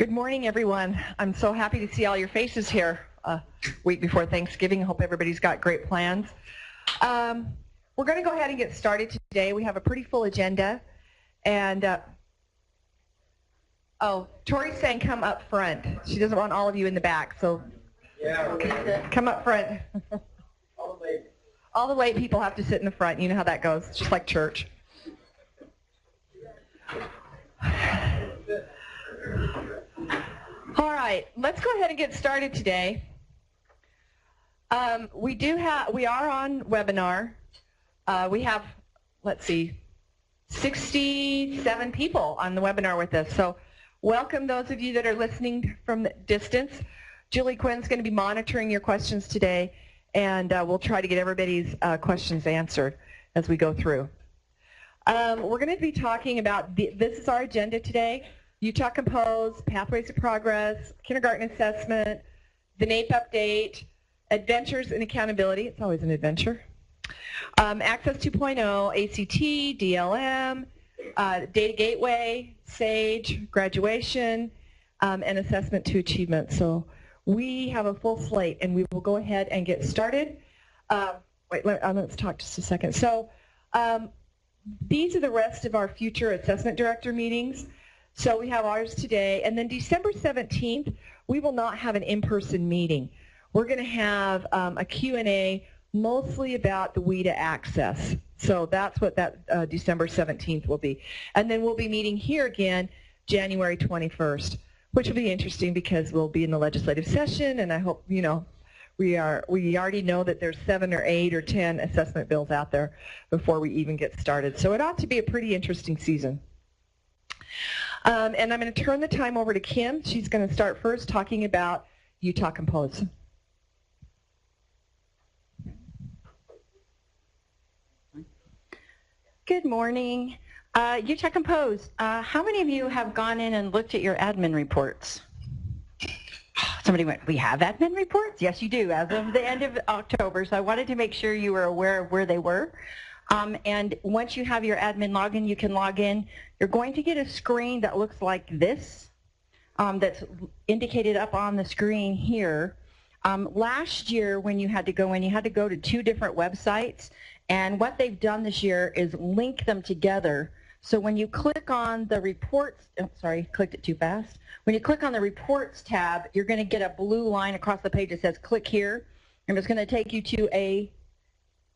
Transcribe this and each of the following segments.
Good morning, everyone. I'm so happy to see all your faces here week before Thanksgiving. I hope everybody's got great plans. We're going to go ahead and get started today. We have a pretty full agenda. And, Tori's saying come up front. She doesn't want all of you in the back, so come up front. All the late people have to sit in the front. You know how that goes. It's just like church. All right, let's go ahead and get started today. We are on webinar. We have, 67 people on the webinar with us. So welcome those of you that are listening from the distance. Julie Quinn's going to be monitoring your questions today, and we'll try to get everybody's questions answered as we go through. We're going to be talking about, this is our agenda today. Utah Compose, Pathways to Progress, Kindergarten Assessment, the NAEP update, Adventures in Accountability, it's always an adventure, Access 2.0, ACT, DLM, Data Gateway, SAGE, Graduation, and Assessment to Achievement. So we have a full slate, and we will go ahead and get started. Let's talk just a second. So these are the rest of our future assessment director meetings. So we have ours today, and then December 17th, we will not have an in-person meeting. We're going to have a Q&A mostly about the WIDA access. So that's what that December 17th will be. And then we'll be meeting here again January 21st, which will be interesting because we'll be in the legislative session, and I hope, you know, we already know that there's 7 or 8 or 10 assessment bills out there before we even get started. So it ought to be a pretty interesting season. And I'm going to turn the time over to Kim. She's going to start first talking about Utah Compose. Good morning. Utah Compose, how many of you have gone in and looked at your admin reports? Somebody went, we have admin reports? Yes, you do, as of the end of October. So I wanted to make sure you were aware of where they were. And once you have your admin login, you can log in. You're going to get a screen that looks like this, that's indicated up on the screen here. Last year when you had to go in, you had to go to 2 different websites. And what they've done this year is link them together. So when you click on the reports, clicked it too fast. When you click on the reports tab, you're going to get a blue line across the page that says click here. And it's going to take you to a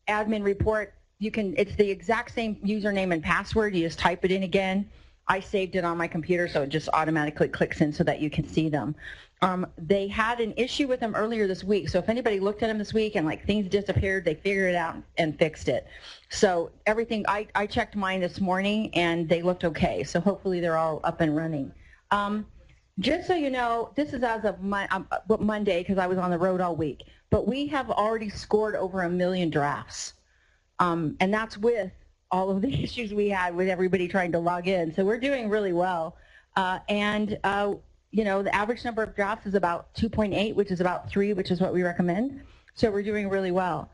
admin report. It's the exact same username and password. You just type it in again. I saved it on my computer, so it just automatically clicks in so that you can see them. They had an issue with them earlier this week, so if anybody looked at them this week and like things disappeared, they figured it out and fixed it. So everything, I checked mine this morning and they looked okay, so hopefully they're all up and running. Just so you know, this is as of Monday because I was on the road all week, but we have already scored over 1 million drafts. And that's with all of the issues we had with everybody trying to log in. So we're doing really well. You know, the average number of drafts is about 2.8, which is about 3, which is what we recommend. So we're doing really well.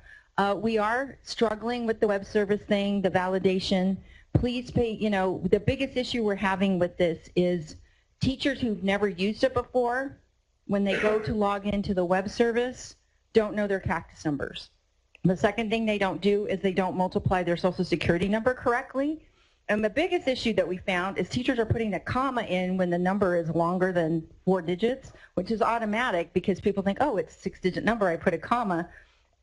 We are struggling with the web service thing, the validation. Please pay, you know, the biggest issue we're having with this is teachers who've never used it before, when they go to log into the web service, don't know their Cactus numbers. The second thing they don't do is they don't multiply their social security number correctly. And the biggest issue that we found is teachers are putting a comma in when the number is longer than 4 digits, which is automatic because people think, oh, it's a 6-digit number, I put a comma,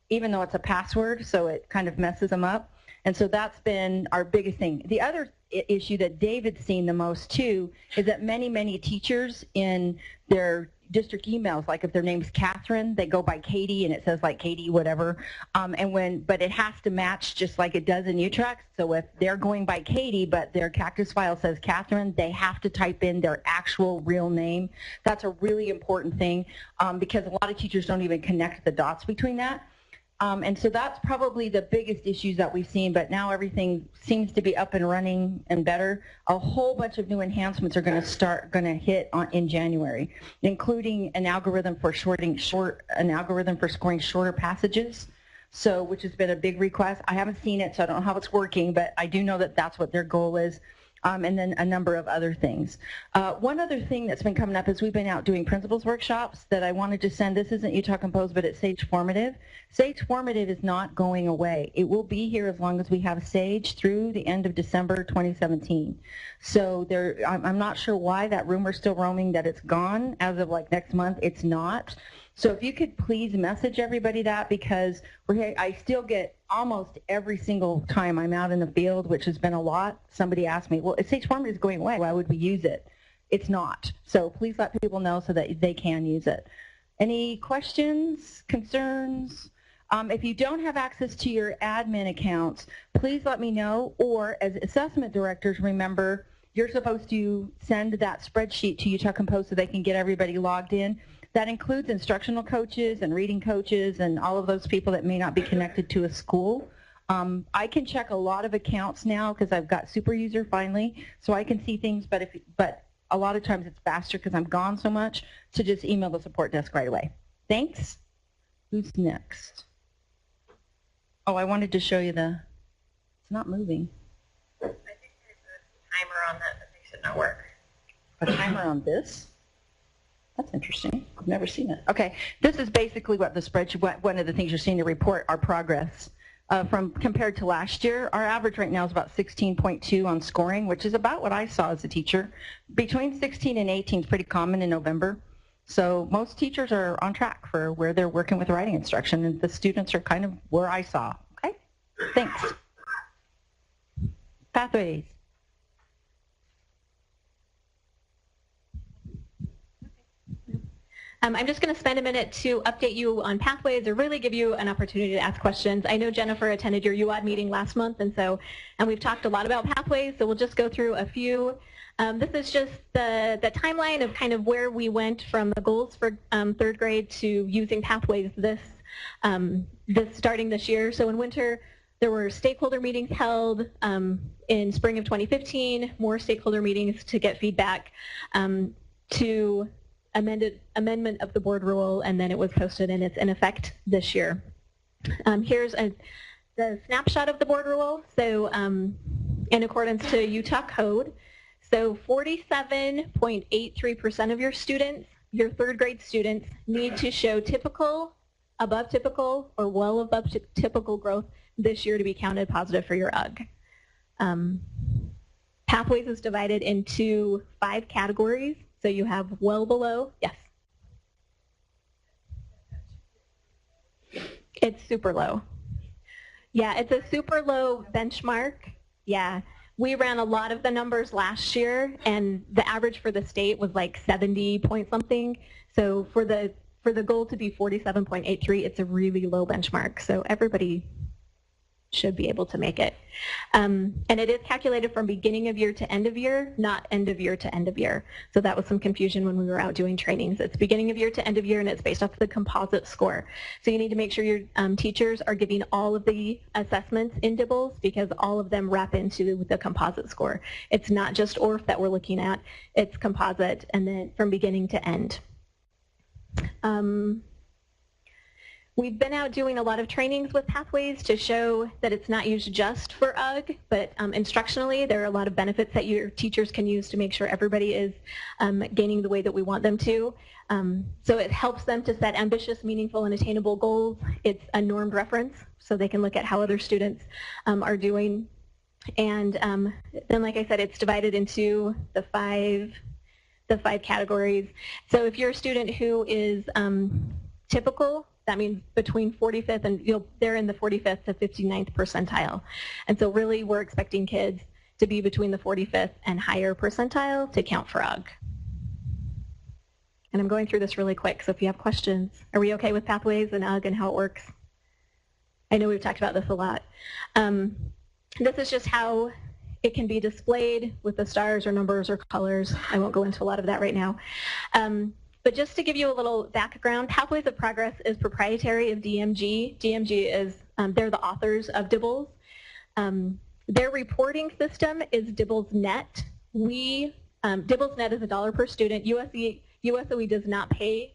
even though it's a password, so it kind of messes them up. And so that's been our biggest thing. The other issue that David's seen the most too is that many, many teachers in their district emails, like if their name's Catherine, they go by Katie and it says like Katie whatever, but it has to match just like it does in UTRAC. So if they're going by Katie but their Cactus file says Catherine, they have to type in their actual real name. That's a really important thing because a lot of teachers don't even connect the dots between that. And so that's probably the biggest issues that we've seen, but now everything seems to be up and running and better. A whole bunch of new enhancements are going to hit in January, including an algorithm for scoring shorter passages. So, which has been a big request. I haven't seen it, so I don't know how it's working, but I do know that that's what their goal is. and then a number of other things. One other thing that's been coming up is we've been out doing principals workshops that I wanted to send. This isn't Utah Compose, but it's Sage Formative. Sage Formative is not going away. It will be here as long as we have Sage through the end of December 2017. So I'm not sure why that rumor's still roaming that it's gone as of like next month. It's not. So if you could please message everybody that, because I still get almost every single time I'm out in the field, which has been a lot, somebody asks me, well, if Sage Formative is going away, why would we use it? It's not. So please let people know so that they can use it. Any questions, concerns? If you don't have access to your admin accounts, please let me know, or as assessment directors, remember, you're supposed to send that spreadsheet to Utah Compose so they can get everybody logged in. That includes instructional coaches and reading coaches and all of those people that may not be connected to a school. I can check a lot of accounts now because I've got Super User finally, so I can see things, but a lot of times it's faster because I'm gone so much to just email the support desk right away. Thanks. Who's next? Oh, I wanted to show you it's not moving. I think there's a timer on that makes it not work. A timer on this? That's interesting. I've never seen it. Okay, this is basically what the spreadsheet, one of the things you're seeing to report our progress. From compared to last year, our average right now is about 16.2 on scoring, which is about what I saw as a teacher. Between 16 and 18 is pretty common in November. So most teachers are on track for where they're working with writing instruction, and the students are kind of where I saw. Okay, thanks. Pathways. I'm just going to spend a minute to update you on Pathways or really give you an opportunity to ask questions. I know Jennifer attended your UOD meeting last month, and we've talked a lot about Pathways, so we'll just go through a few. This is just the timeline of kind of where we went from the goals for third grade to using Pathways this starting this year. So in winter, there were stakeholder meetings held. In spring of 2015, more stakeholder meetings to get feedback, to amendment of the board rule, and then it was posted and it's in effect this year. Here's the snapshot of the board rule. So in accordance to Utah code, so 47.83% of your students, your third grade students, need to show typical, above typical, or well above typical growth this year to be counted positive for your UG. Pathways is divided into 5 categories. So you have well below, yes. It's super low. Yeah, it's a super low benchmark. Yeah, we ran a lot of the numbers last year, and the average for the state was like 70 point something. So for the goal to be 47.83, it's a really low benchmark. So everybody should be able to make it. And it is calculated from beginning of year to end of year, not end of year to end of year. So that was some confusion when we were out doing trainings. It's beginning of year to end of year, and it's based off the composite score. So you need to make sure your teachers are giving all of the assessments in DIBELS, because all of them wrap into the composite score. It's not just ORF that we're looking at, it's composite, and then from beginning to end. We've been out doing a lot of trainings with Pathways to show that it's not used just for UG, but instructionally there are a lot of benefits that your teachers can use to make sure everybody is gaining the way that we want them to. So it helps them to set ambitious, meaningful, and attainable goals. It's a normed reference, so they can look at how other students are doing. And then, like I said, it's divided into the five categories. So if you're a student who is typical, that means between 45th and they're in the 45th to 59th percentile. And so really we're expecting kids to be between the 45th and higher percentile to count for UG. And I'm going through this really quick, so if you have questions. Are we okay with Pathways and UG and how it works? I know we've talked about this a lot. This is just how it can be displayed with the stars or numbers or colors. I won't go into a lot of that right now. But just to give you a little background, Pathways of Progress is proprietary of DMG. DMG is, they're the authors of DIBELS. Their reporting system is DIBELS Net. DIBELS Net is $1 per student. USOE does not pay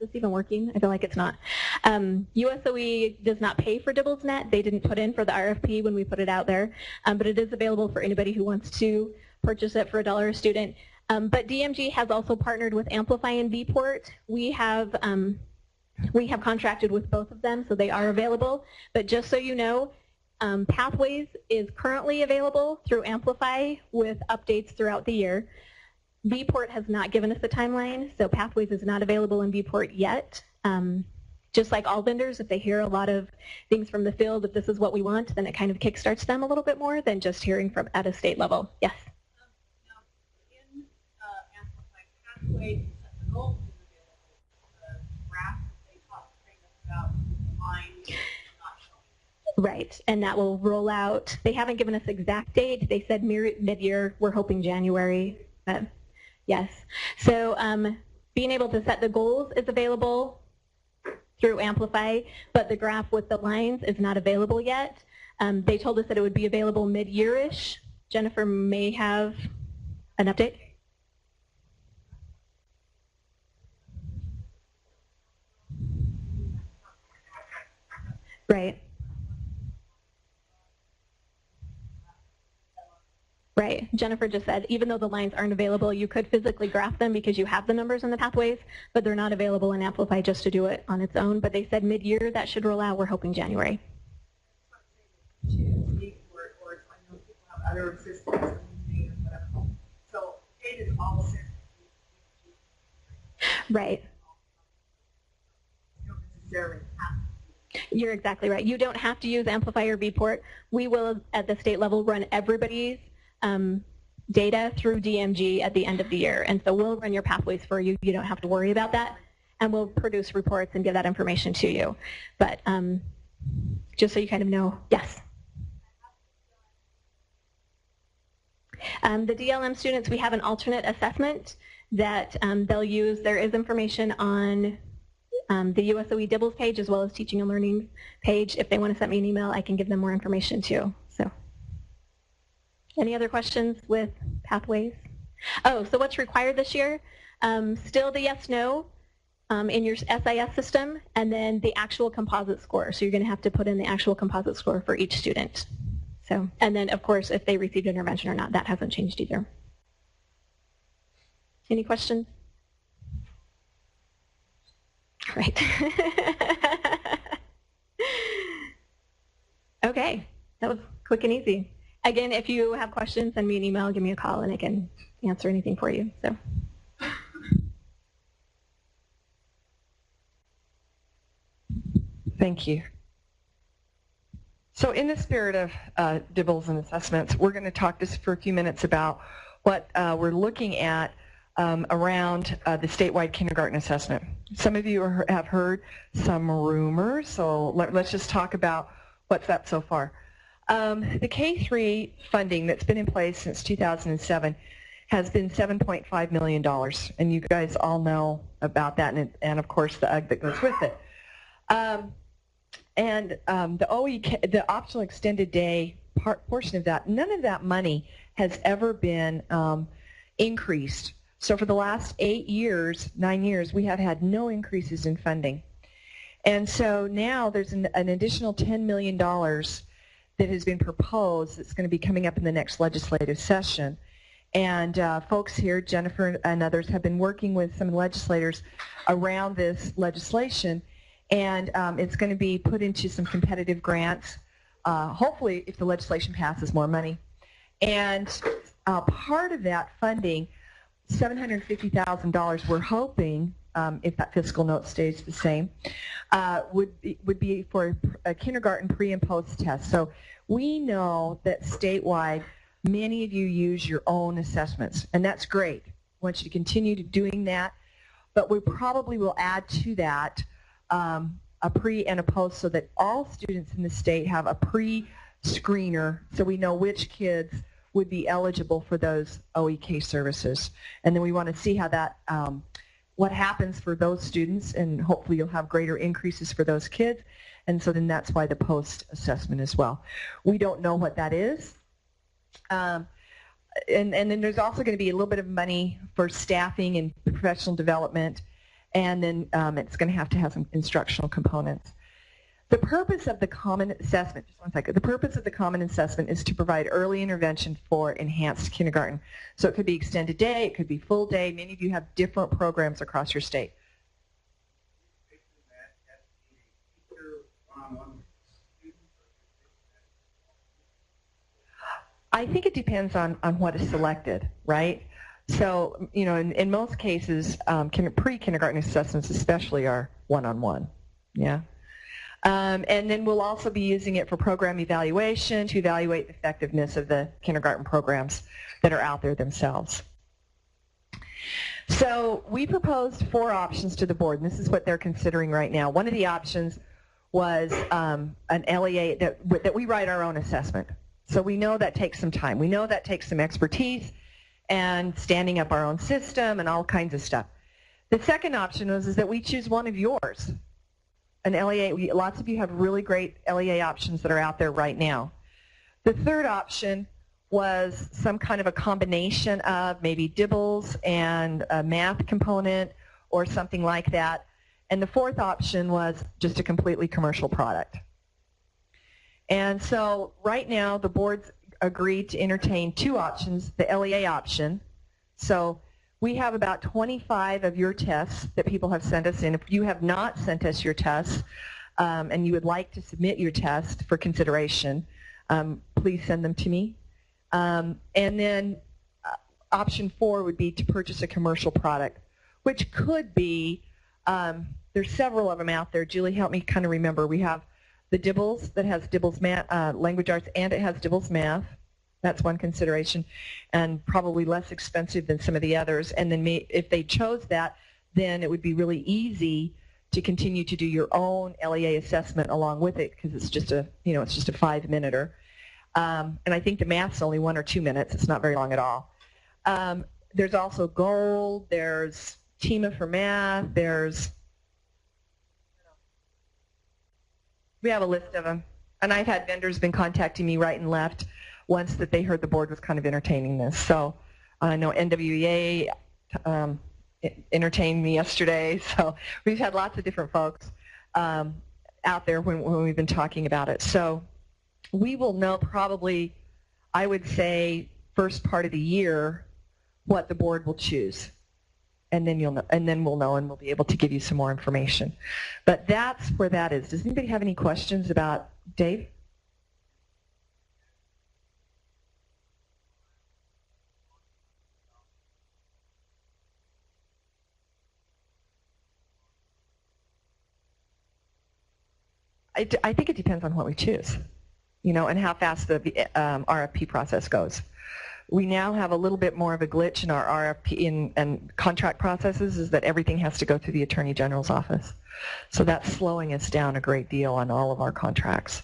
this even working? I feel like it's not. USOE does not pay for DibblesNet. They didn't put in for the RFP when we put it out there, but it is available for anybody who wants to purchase it for $1 a student. But DMG has also partnered with Amplify and Vport. We have contracted with both of them, so they are available. But just so you know, Pathways is currently available through Amplify with updates throughout the year. Vport has not given us a timeline, so Pathways is not available in Vport yet. Just like all vendors, if they hear a lot of things from the field, if this is what we want, then it kind of kickstarts them a little bit more than just hearing from at a state level. Yes? Now, in Amplify Pathways, the goals is available. The graph they talked about the line is not showing. Right, and that will roll out. They haven't given us exact date. They said mid-year. We're hoping January. Yes. So being able to set the goals is available through Amplify, but the graph with the lines is not available yet. They told us that it would be available mid-year-ish. Jennifer may have an update. Right. Right. Jennifer just said, even though the lines aren't available, you could physically graph them because you have the numbers in the Pathways, but they're not available in Amplify just to do it on its own. But they said mid-year that should roll out. We're hoping January. Other systems, so it is all systems. Right. You don't necessarily have to. You're exactly right. You don't have to use Amplify or Vport. We will, at the state level, run everybody's data through DMG at the end of the year. And so we'll run your Pathways for you. You don't have to worry about that. And we'll produce reports and give that information to you. But just so you kind of know, yes. The DLM students, we have an alternate assessment that they'll use. There is information on the USOE Dibbles page as well as Teaching and Learning page. If they want to send me an email, I can give them more information too. So, any other questions with Pathways? Oh, so what's required this year? Still the yes/no in your SIS system, and then the actual composite score. So you're going to have to put in the actual composite score for each student. So, and then of course, if they received intervention or not, that hasn't changed either. Any questions? Right. Okay, that was quick and easy. Again, if you have questions, send me an email, give me a call, and I can answer anything for you. So. Thank you. So in the spirit of DIBELS and assessments, we're going to talk just for a few minutes about what we're looking at around the statewide kindergarten assessment. Some of you have heard some rumors, so let's just talk about what's up so far. The K-3 funding that's been in place since 2007 has been $7.5 million, and you guys all know about that, and of course the UGG that goes with it. The OEK, the optional extended day portion of that, none of that money has ever been increased. So for the last 9 years, we have had no increases in funding. And so now there's an additional $10 million that has been proposed that's going to be coming up in the next legislative session. And folks here, Jennifer and others, have been working with some legislators around this legislation, and it's going to be put into some competitive grants, hopefully if the legislation passes more money. And part of that funding, $750,000, we're hoping, if that fiscal note stays the same, would be for a kindergarten pre and post test. So we know that statewide, many of you use your own assessments, and that's great. I want you to continue doing that, but we probably will add to that a pre and a post so that all students in the state have a pre-screener so we know which kids would be eligible for those OEK services. And then we want to see how that, what happens for those students, and hopefully you'll have greater increases for those kids. And so then that's why the post assessment as well. We don't know what that is. And then there's also going to be a little bit of money for staffing and professional development and then it's going to have some instructional components. The purpose of the Common Assessment, just one second, the purpose of the Common Assessment is to provide early intervention for enhanced kindergarten. So it could be extended day, it could be full day. Many of you have different programs across your state. I think it depends on what is selected, right? So, you know, in most cases, pre-kindergarten assessments especially are one-on-one, yeah? And then we'll also be using it for program evaluation to evaluate the effectiveness of the kindergarten programs that are out there themselves. So we proposed 4 options to the board, and this is what they're considering right now. One of the options was an LEA that we write our own assessment. So we know that takes some time. We know that takes some expertise and standing up our own system and all kinds of stuff. The second option is that we choose one of yours. An LEA, lots of you have really great LEA options that are out there right now. The third option was some kind of a combination of maybe DIBELS and a math component or something like that. And the fourth option was just a completely commercial product. And so right now the board's agreed to entertain 2 options, the LEA option. So we have about 25 of your tests that people have sent us in. If you have not sent us your tests and you would like to submit your test for consideration, please send them to me. And then option 4 would be to purchase a commercial product, which could be, there's several of them out there. Julie, help me kind of remember. We have the DIBELS that has DIBELS Language Arts, and it has DIBELS Math. That's one consideration, and probably less expensive than some of the others. And then if they chose that, then it would be really easy to continue to do your own LEA assessment along with it, because it's just a, you know, it's just a 5-minuter. And I think the math's only 1 or 2 minutes. It's not very long at all. There's also Gold. There's TEMA for math. We have a list of them. And I've had vendors been contacting me right and left once that they heard the board was kind of entertaining this. So I know NWEA entertained me yesterday. So we've had lots of different folks out there when we've been talking about it. So we will know probably, I would say, first part of the year what the board will choose. And then you'll know, and then we'll know, and we'll be able to give you some more information. But that's where that is. Does anybody have any questions about Dave? I think it depends on what we choose, you know, and how fast the RFP process goes. We now have a little bit more of a glitch in our RFP and contract processes, is that everything has to go through the Attorney General's office. So that's slowing us down a great deal on all of our contracts.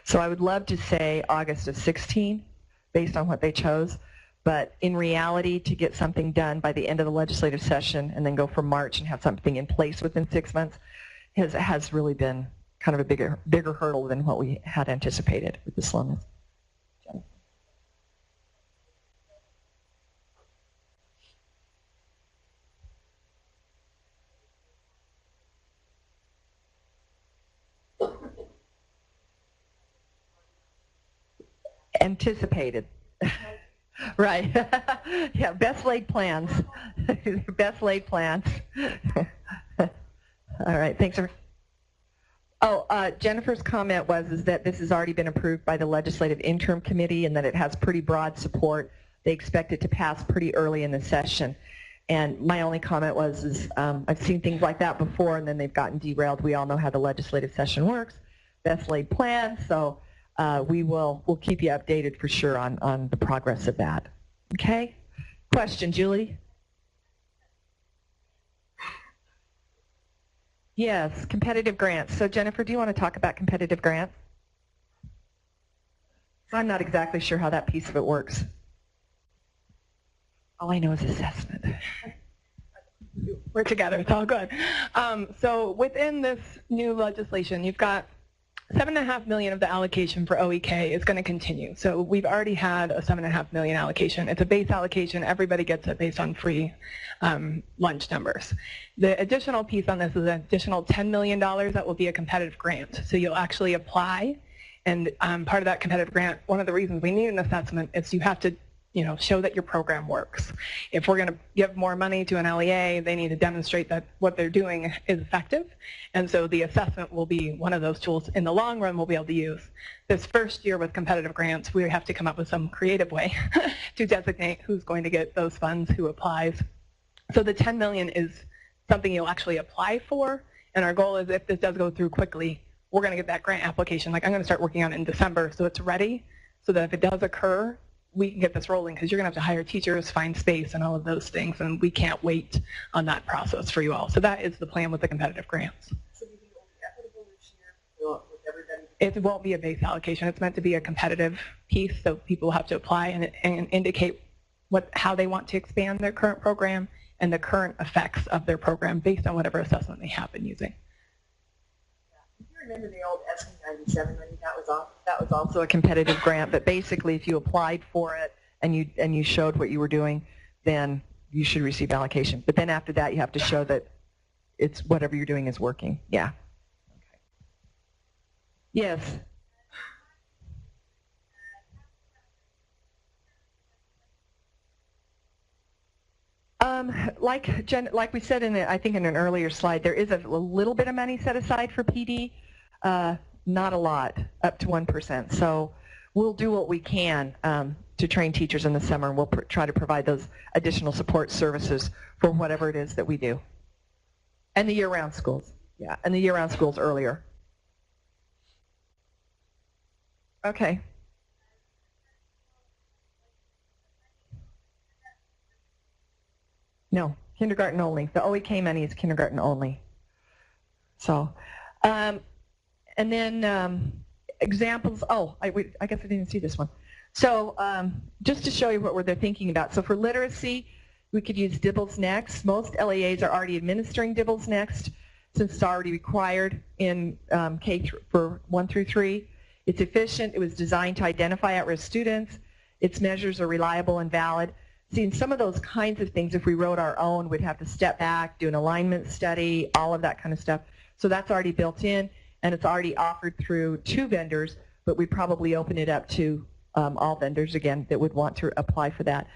So I would love to say August of 16, based on what they chose, but in reality, to get something done by the end of the legislative session and then go for March and have something in place within 6 months has really been kind of a bigger hurdle than what we had anticipated with the slowness. Anticipated. Right. Yeah, best laid plans. Best laid plans. All right, thanks. Oh, Jennifer's comment was that this has already been approved by the Legislative Interim Committee and that it has pretty broad support. They expect it to pass pretty early in the session. And my only comment was I've seen things like that before and then they've gotten derailed. We all know how the legislative session works. Best laid plans. So we'll keep you updated for sure on the progress of that. Okay? Question, Julie? Yes, competitive grants. So Jennifer, do you want to talk about competitive grants? I'm not exactly sure how that piece of it works. All I know is assessment. We're together, it's all good. So within this new legislation, you've got 7.5 million of the allocation for OEK is going to continue. So we've already had a 7.5 million allocation. It's a base allocation. Everybody gets it based on free lunch numbers. The additional piece on this is an additional $10 million that will be a competitive grant. So you'll actually apply, and part of that competitive grant, one of the reasons we need an assessment is you have to show that your program works. If we're going to give more money to an LEA, they need to demonstrate that what they're doing is effective. And so the assessment will be one of those tools in the long run we'll be able to use. This first year with competitive grants, we have to come up with some creative way to designate who's going to get those funds, who applies. So the 10 million is something you'll actually apply for. And our goal is if this does go through quickly, we're going to get that grant application. Like I'm going to start working on it in December so it's ready so that if it does occur, we can get this rolling because you're going to have to hire teachers, find space, and all of those things, and we can't wait on that process for you all. So that is the plan with the competitive grants. So do you think it will be equitable this year with everybody? It won't be a base allocation. It's meant to be a competitive piece, so people have to apply and indicate how they want to expand their current program and the current effects of their program based on whatever assessment they have been using. If you remember the old SB 97 money, that was also a competitive grant, but basically if you applied for it and you showed what you were doing, then you should receive allocation. But then after that, you have to show that it's whatever you're doing is working. Yeah. Okay. Yes. Like we said I think in an earlier slide, there is a little bit of money set aside for PD, not a lot, up to 1%. So we'll do what we can to train teachers in the summer, and we'll try to provide those additional support services for whatever it is that we do. And the year-round schools, yeah, and the year-round schools earlier. Okay. No, kindergarten only. The OEK money is kindergarten only. So, and then examples. Oh, I guess I didn't see this one. So just to show you what they're thinking about. So for literacy, we could use Dibbles Next. Most LEAs are already administering Dibbles Next since it's already required in K for 1 through 3. It's efficient. It was designed to identify at-risk students. Its measures are reliable and valid. See, in some of those kinds of things, if we wrote our own, we'd have to step back, do an alignment study, all of that kind of stuff. So that's already built in, and it's already offered through 2 vendors, but we probably open it up to all vendors, again, that would want to apply for that.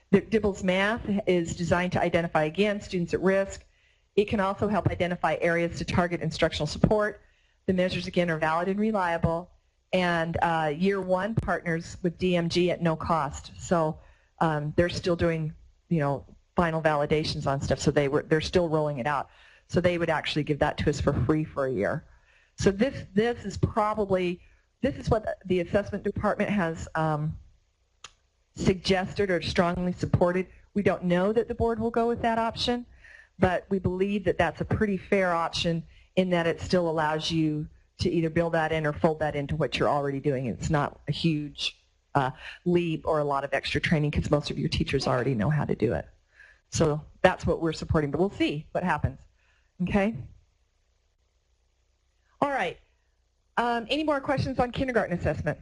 The Dibbles Math is designed to identify, again, students at risk. It can also help identify areas to target instructional support. The measures, again, are valid and reliable. And year 1 partners with DMG at no cost. So they're still doing, final validations on stuff. So they're still rolling it out. So they would actually give that to us for free for a year. So this is what the assessment department has suggested or strongly supported. We don't know that the board will go with that option, but we believe that that's a pretty fair option in that it still allows you to either build that in or fold that into what you're already doing. It's not a huge leap or a lot of extra training because most of your teachers already know how to do it. So that's what we're supporting, but we'll see what happens. Okay? All right. Any more questions on kindergarten assessment?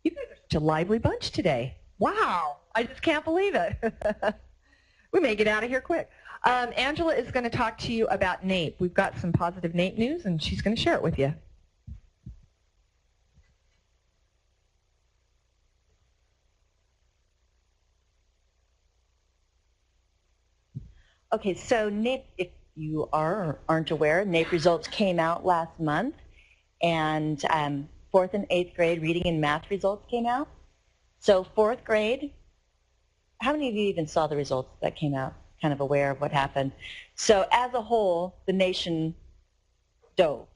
You guys are such a lively bunch today. Wow. I just can't believe it. We may get out of here quick. Angela is going to talk to you about NAEP. We've got some positive NAEP news, and she's going to share it with you. Okay, so NAEP, if you are or aren't aware, NAEP results came out last month, and 4th and 8th grade reading and math results came out. So 4th grade, how many of you even saw the results that came out? Kind of aware of what happened. So as a whole, the nation dove,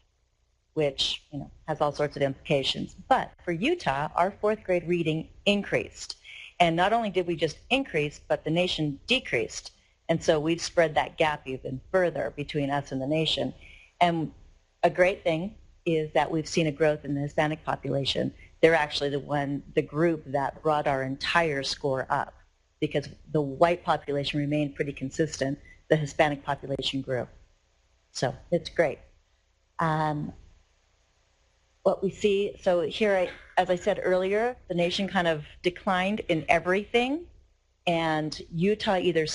which has all sorts of implications. But for Utah, our 4th grade reading increased. And not only did we just increase, but the nation decreased. And so we've spread that gap even further between us and the nation. And a great thing is that we've seen a growth in the Hispanic population. They're actually the group that brought our entire score up, because the white population remained pretty consistent, the Hispanic population grew. So it's great. what we see, so here, as I said earlier, the nation kind of declined in everything, and Utah either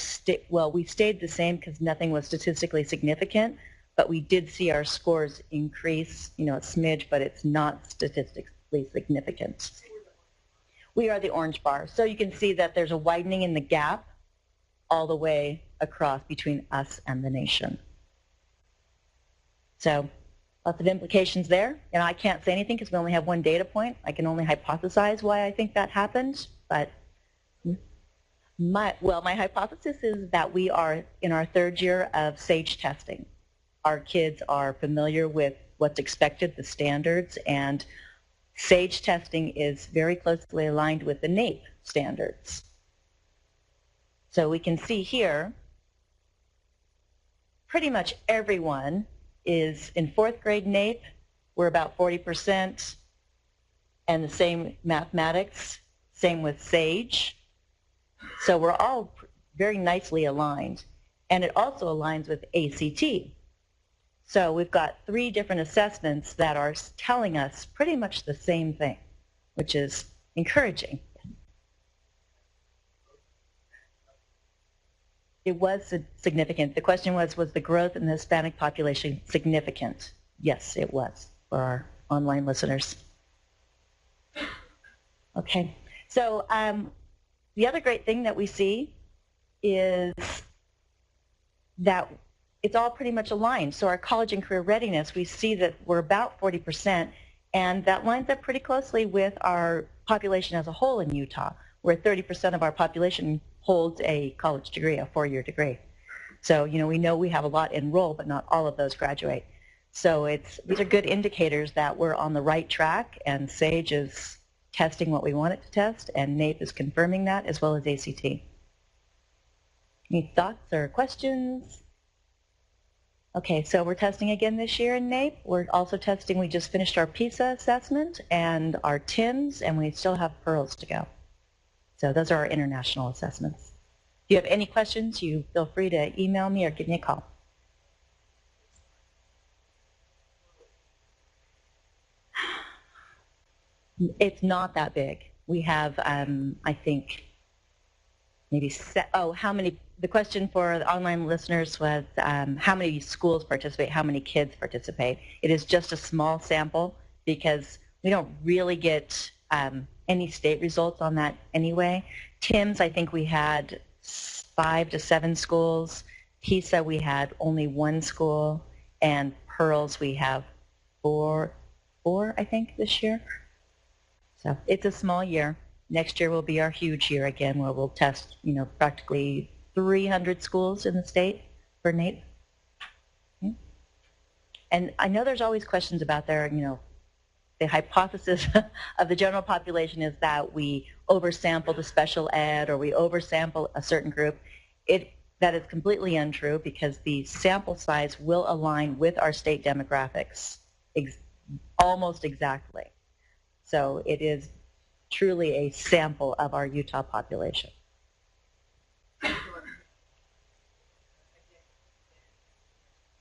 we stayed the same because nothing was statistically significant, but we did see our scores increase, a smidge, but it's not statistically significant. We are the orange bar. So you can see that there's a widening in the gap all the way across between us and the nation. So lots of implications there. And I can't say anything because we only have one data point. I can only hypothesize why I think that happened. But my hypothesis is that we are in our third year of SAGE testing. Our kids are familiar with what's expected, the standards, and SAGE testing is very closely aligned with the NAEP standards. So we can see here, pretty much everyone is in 4th grade NAEP. We're about 40%, and the same mathematics, same with SAGE. So we're all very nicely aligned, and it also aligns with ACT. So we've got 3 different assessments that are telling us pretty much the same thing, which is encouraging. It was significant. The question was the growth in the Hispanic population significant? Yes, it was for our online listeners. Okay, so the other great thing that we see is that it's all pretty much aligned. So our college and career readiness, we see that we're about 40%, and that lines up pretty closely with our population as a whole in Utah, where 30% of our population holds a college degree, a 4-year degree. So, we know we have a lot enrolled, but not all of those graduate. So these are good indicators that we're on the right track, and SAGE is testing what we want it to test, and NAEP is confirming that, as well as ACT. Any thoughts or questions? Okay, so we're testing again this year in NAEP. We're also testing, we just finished our PISA assessment and our TIMS, and we still have PEARLS to go. So those are our international assessments. If you have any questions, you feel free to email me or give me a call. It's not that big. We have, I think, maybe, the question for the online listeners was how many schools participate, how many kids participate. It is just a small sample because we don't really get any state results on that anyway. TIMS, I think we had 5 to 7 schools. PISA, we had only 1 school. And PEARLS, we have 4, I think, this year. So it's a small year. Next year will be our huge year again, where we'll test, practically 300 schools in the state for NAEP. And I know there's always questions about there, the hypothesis of the general population is that we oversample the special ed or we oversample a certain group. That is completely untrue because the sample size will align with our state demographics almost exactly. So it is truly a sample of our Utah population.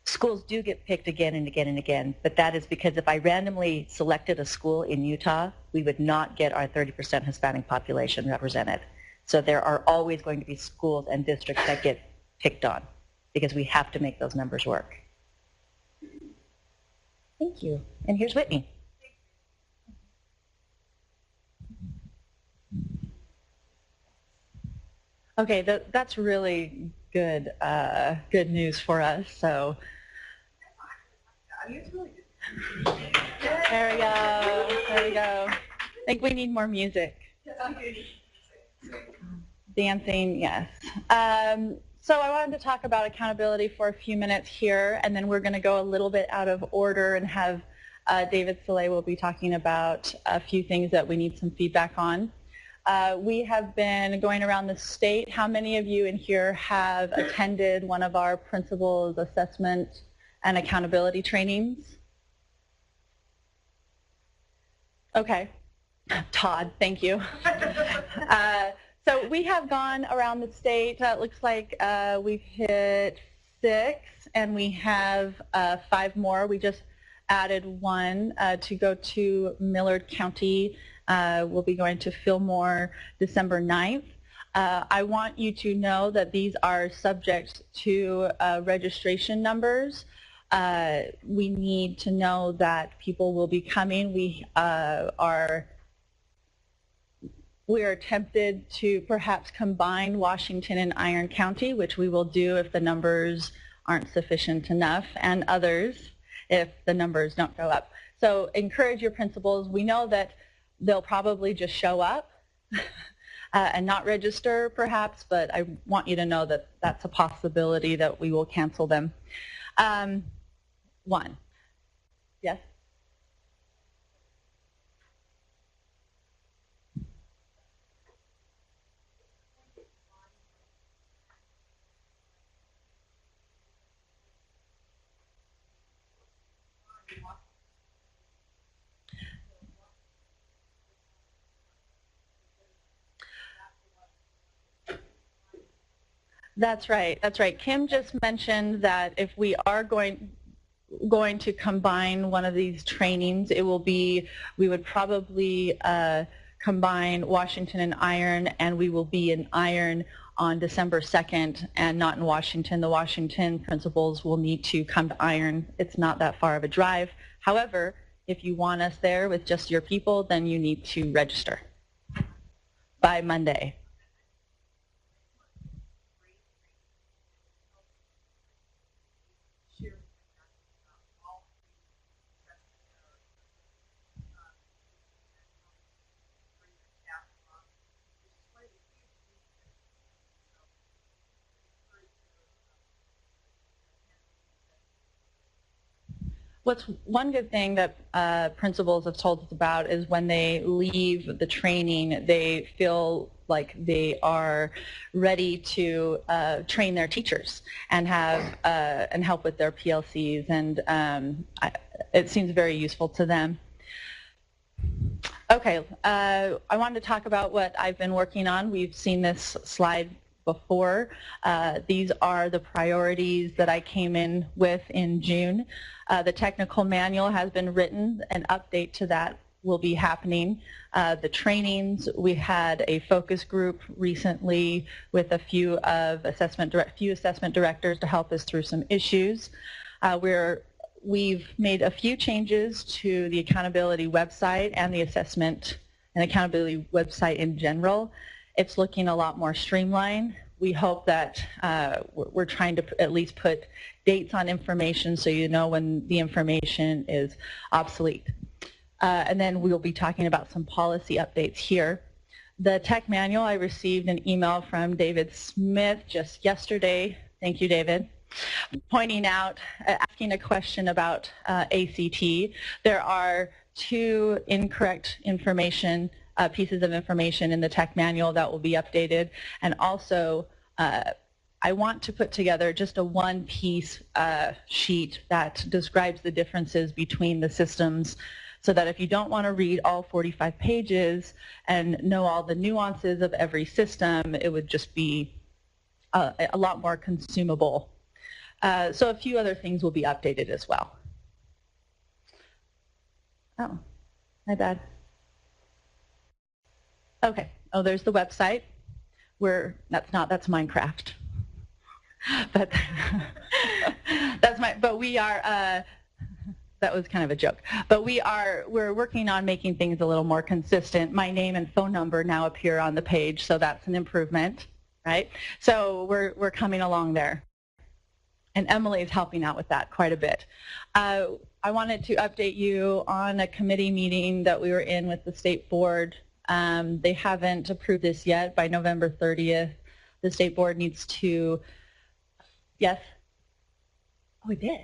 Schools do get picked again and again and again, but that is because if I randomly selected a school in Utah, we would not get our 30% Hispanic population represented. So there are always going to be schools and districts that get picked on because we have to make those numbers work. Thank you. And here's Whitney. Okay, that's really good good news for us. So there we go. There we go. I think we need more music. Dancing, yes. So I wanted to talk about accountability for a few minutes here, and then we're going to go a little bit out of order and have David Soleil will be talking about a few things that we need some feedback on. We have been going around the state. How many of you in here have attended one of our principals assessment and accountability trainings? Okay. Todd, thank you. So we have gone around the state. It looks like we've hit 6, and we have 5 more. We just added one to go to Millard County. We'll be going to Fillmore December 9th. I want you to know that these are subject to registration numbers. We need to know that people will be coming. We are tempted to perhaps combine Washington and Iron County, which we will do if the numbers aren't sufficient enough, and others if the numbers don't go up. So encourage your principals. We know that they'll probably just show up and not register perhaps, but I want you to know that that's a possibility that we will cancel them. One. Yes? That's right. That's right. Kim just mentioned that if we are going to combine one of these trainings, it will be, we would probably combine Washington and Iron, and we will be in Iron on December 2nd and not in Washington. The Washington principals will need to come to Iron. It's not that far of a drive. However, if you want us there with just your people, then you need to register by Monday. What's one good thing that principals have told us about is when they leave the training, they feel like they are ready to train their teachers and have and help with their PLCs, and it seems very useful to them. Okay, I wanted to talk about what I've been working on. We've seen this slide before. These are the priorities that I came in with in June. The technical manual has been written. An update to that will be happening. The trainings, we had a focus group recently with a few assessment directors to help us through some issues. We've made a few changes to the accountability website and the assessment and accountability website in general. It's looking a lot more streamlined. We hope that we're trying to at least put dates on information so you know when the information is obsolete. And then we'll be talking about some policy updates here. The tech manual, I received an email from David Smith just yesterday. Thank you, David. Pointing out, asking a question about ACT. There are two incorrect information pieces of information in the tech manual that will be updated, and also I want to put together just a one-piece sheet that describes the differences between the systems, so that if you don't want to read all 45 pages and know all the nuances of every system, it would just be a lot more consumable. So a few other things will be updated as well. Oh, my bad. Okay. Oh, there's the website. That's Minecraft. But but we are, that was kind of a joke. But we're working on making things a little more consistent. My name and phone number now appear on the page, so that's an improvement, right? So we're coming along there. And Emily is helping out with that quite a bit. I wanted to update you on a committee meeting that we were in with the state board. They haven't approved this yet. By November 30th, the state board needs to, yes? Oh, it did?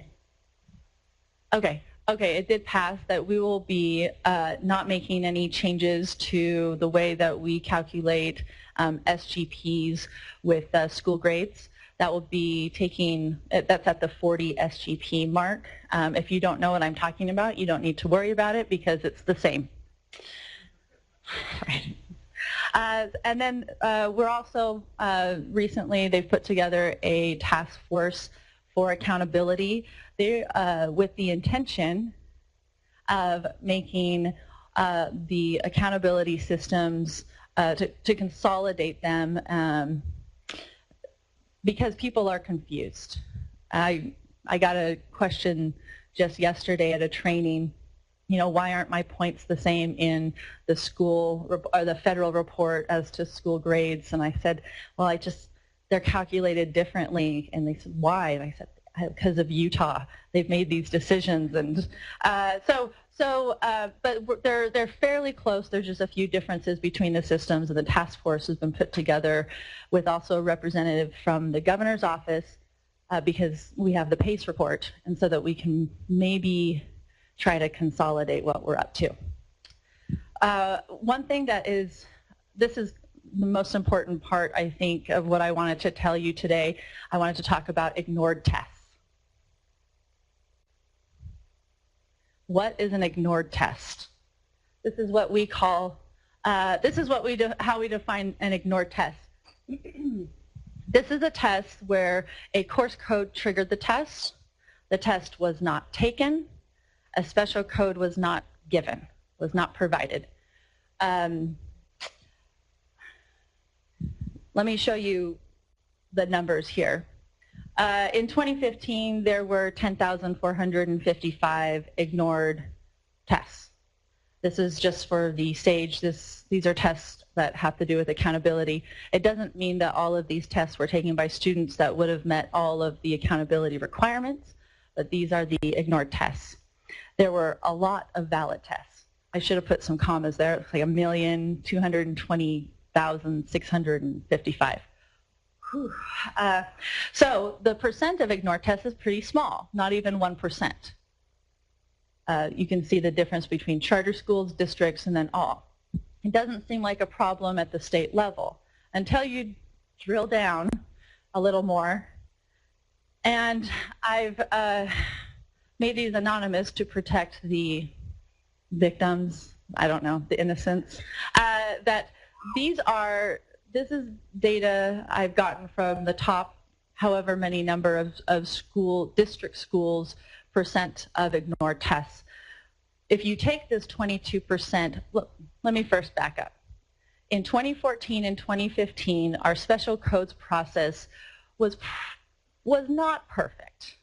Okay, it did pass that we will be not making any changes to the way that we calculate SGPs with school grades. That will be taking, that's at the 40 SGP mark. If you don't know what I'm talking about, you don't need to worry about it because it's the same. Right. And then we're also, recently they've put together a task force for accountability with the intention of making the accountability systems to consolidate them because people are confused. I got a question just yesterday at a training, you know, why aren't my points the same in the school or the federal report as to school grades? And I said, well, they're calculated differently. And they said, why? And I said, because of Utah. They've made these decisions. And but they're fairly close. There's just a few differences between the systems, and the task force has been put together with also a representative from the governor's office because we have the PACE report, and so that we can maybe try to consolidate what we're up to. One thing this is the most important part, I think, of what I wanted to tell you today. I wanted to talk about ignored tests. What is an ignored test? This is what we call, how we define an ignored test. This is a test where a course code triggered the test was not taken, a special code was not given, was not provided. Let me show you the numbers here. In 2015, there were 10,455 ignored tests. This is just for the SAGE. These are tests that have to do with accountability. It doesn't mean that all of these tests were taken by students that would have met all of the accountability requirements, but these are the ignored tests. There were a lot of valid tests. I should have put some commas there. It's like 1,220,655. So the percent of ignored tests is pretty small, not even 1%. You can see the difference between charter schools, districts, and then all. It doesn't seem like a problem at the state level until you drill down a little more. And I've made these anonymous to protect the victims, I don't know, the innocents, that this is data I've gotten from the top however many number of district schools percent of ignored tests. If you take this 22%, look, let me first back up. In 2014 and 2015, our special codes process was not perfect.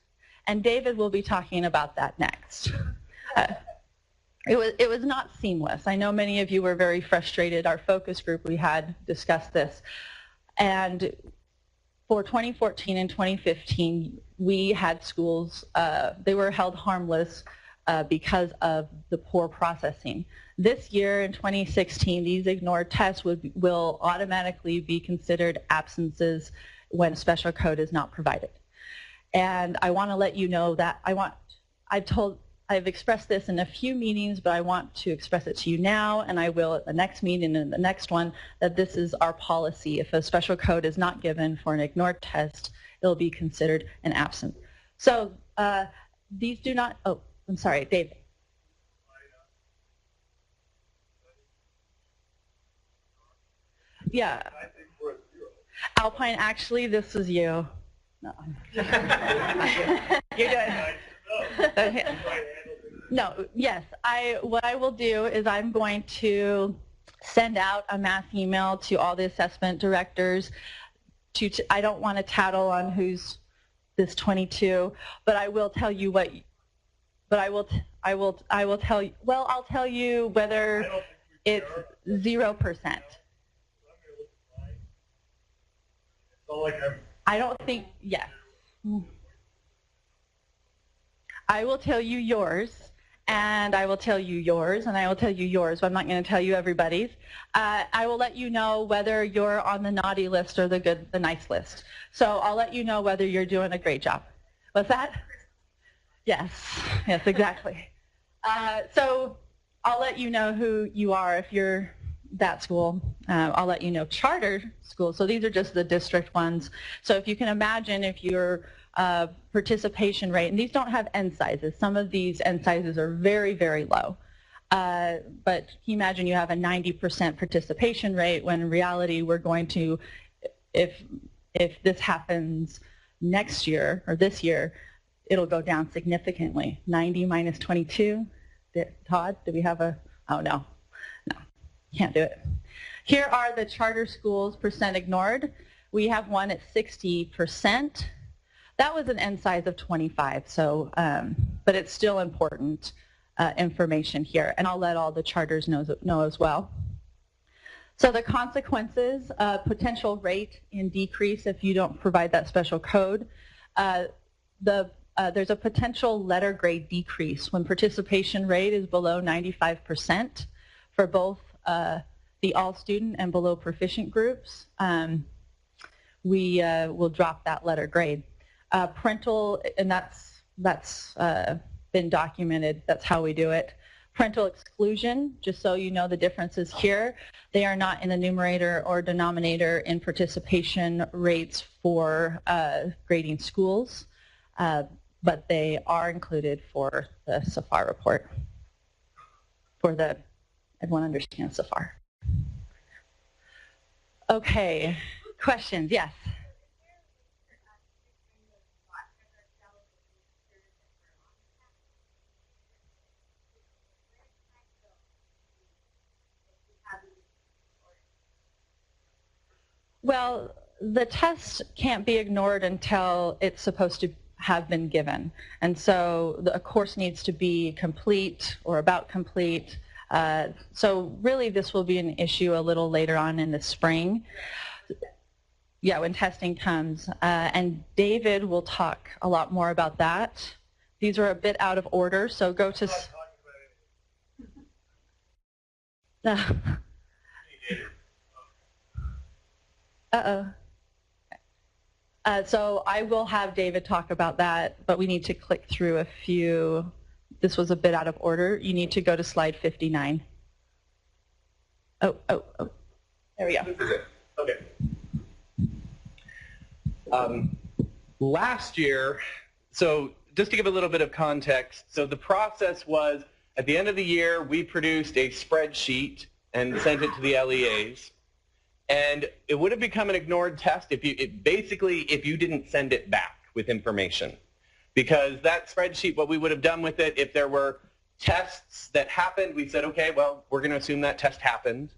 And David will be talking about that next. It was not seamless. I know many of you were very frustrated. Our focus group we had discussed this. And for 2014 and 2015, we had schools, they were held harmless because of the poor processing. This year in 2016, these ignored tests will automatically be considered absences when special code is not provided. And I want to let you know that I've expressed this in a few meetings, but I want to express it to you now, and I will at the next meeting and the next one, that this is our policy. If a special code is not given for an ignored test, it will be considered an absence. So these do not, oh, I'm sorry, David. Yeah. Alpine, actually, this is you. No. You're doing No, yes. What I will do is I'm going to send out a mass email to all the assessment directors. I don't want to tattle on who's this 22, but I will tell you what. But I will tell you. Well, I'll tell you whether it's 0%. I don't think. Yes. I will tell you yours, and I will tell you yours, and I will tell you yours, but I'm not going to tell you everybody's. I will let you know whether you're on the naughty list or the nice list. So I'll let you know whether you're doing a great job. What's that? Yes, yes, exactly. So I'll let you know who you are if you're that school. I'll let you know charter schools. So these are just the district ones. So if you can imagine if you're participation rate, and these don't have end sizes. Some of these end sizes are very, very low. But can you imagine you have a 90% participation rate when in reality we're going to, if this happens next year or this year, it'll go down significantly. 90 minus 22, Todd, do we have a, oh no, can't do it. Here are the charter schools percent ignored. We have one at 60%. That was an N size of 25, so, but it's still important information here, and I'll let all the charters know as well. So the consequences, potential rate in decrease if you don't provide that special code. There's a potential letter grade decrease when participation rate is below 95% for both the all student and below proficient groups. We will drop that letter grade. Parental, and that's been documented, that's how we do it. Parental exclusion, just so you know the differences here, they are not in the numerator or denominator in participation rates for grading schools, but they are included for the SAFAR report. For the, everyone understands SAFAR. Okay, questions, yes? Well, the test can't be ignored until it's supposed to have been given. And so a course needs to be complete or about complete. So really this will be an issue a little later on in the spring. Yeah, when testing comes. And David will talk a lot more about that. These are a bit out of order, so go to... Uh-oh. So I will have David talk about that, but we need to click through a few. This was a bit out of order. You need to go to slide 59. Oh. There we go. This is it. Okay. Last year, so just to give a little bit of context, so the process was at the end of the year, we produced a spreadsheet and sent it to the LEAs. And it would have become an ignored test if you didn't send it back with information. Because that spreadsheet, what we would have done with it, if there were tests that happened, we said, okay, well, we're going to assume that test happened.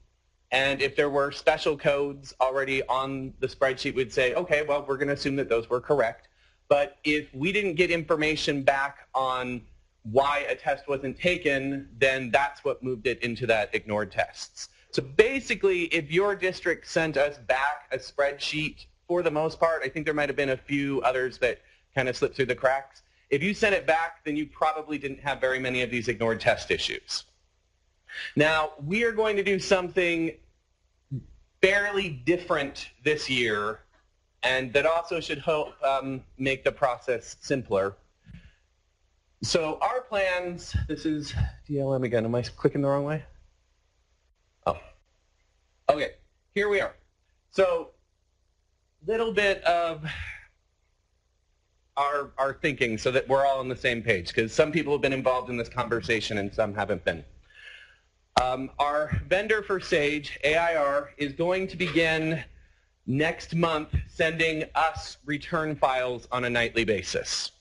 And if there were special codes already on the spreadsheet, we'd say, okay, well, we're going to assume that those were correct. But if we didn't get information back on why a test wasn't taken, then that's what moved it into that ignored tests. So basically, if your district sent us back a spreadsheet, for the most part, I think there might have been a few others that kind of slipped through the cracks. If you sent it back, then you probably didn't have very many of these ignored test issues. Now, we are going to do something fairly different this year, and that also should help make the process simpler. So our plans, this is DLM again. Am I clicking the wrong way? Oh, okay, here we are. So little bit of our thinking so that we're all on the same page, because some people have been involved in this conversation and some haven't been. Our vendor for SAGE, AIR, is going to begin next month sending us return files on a nightly basis.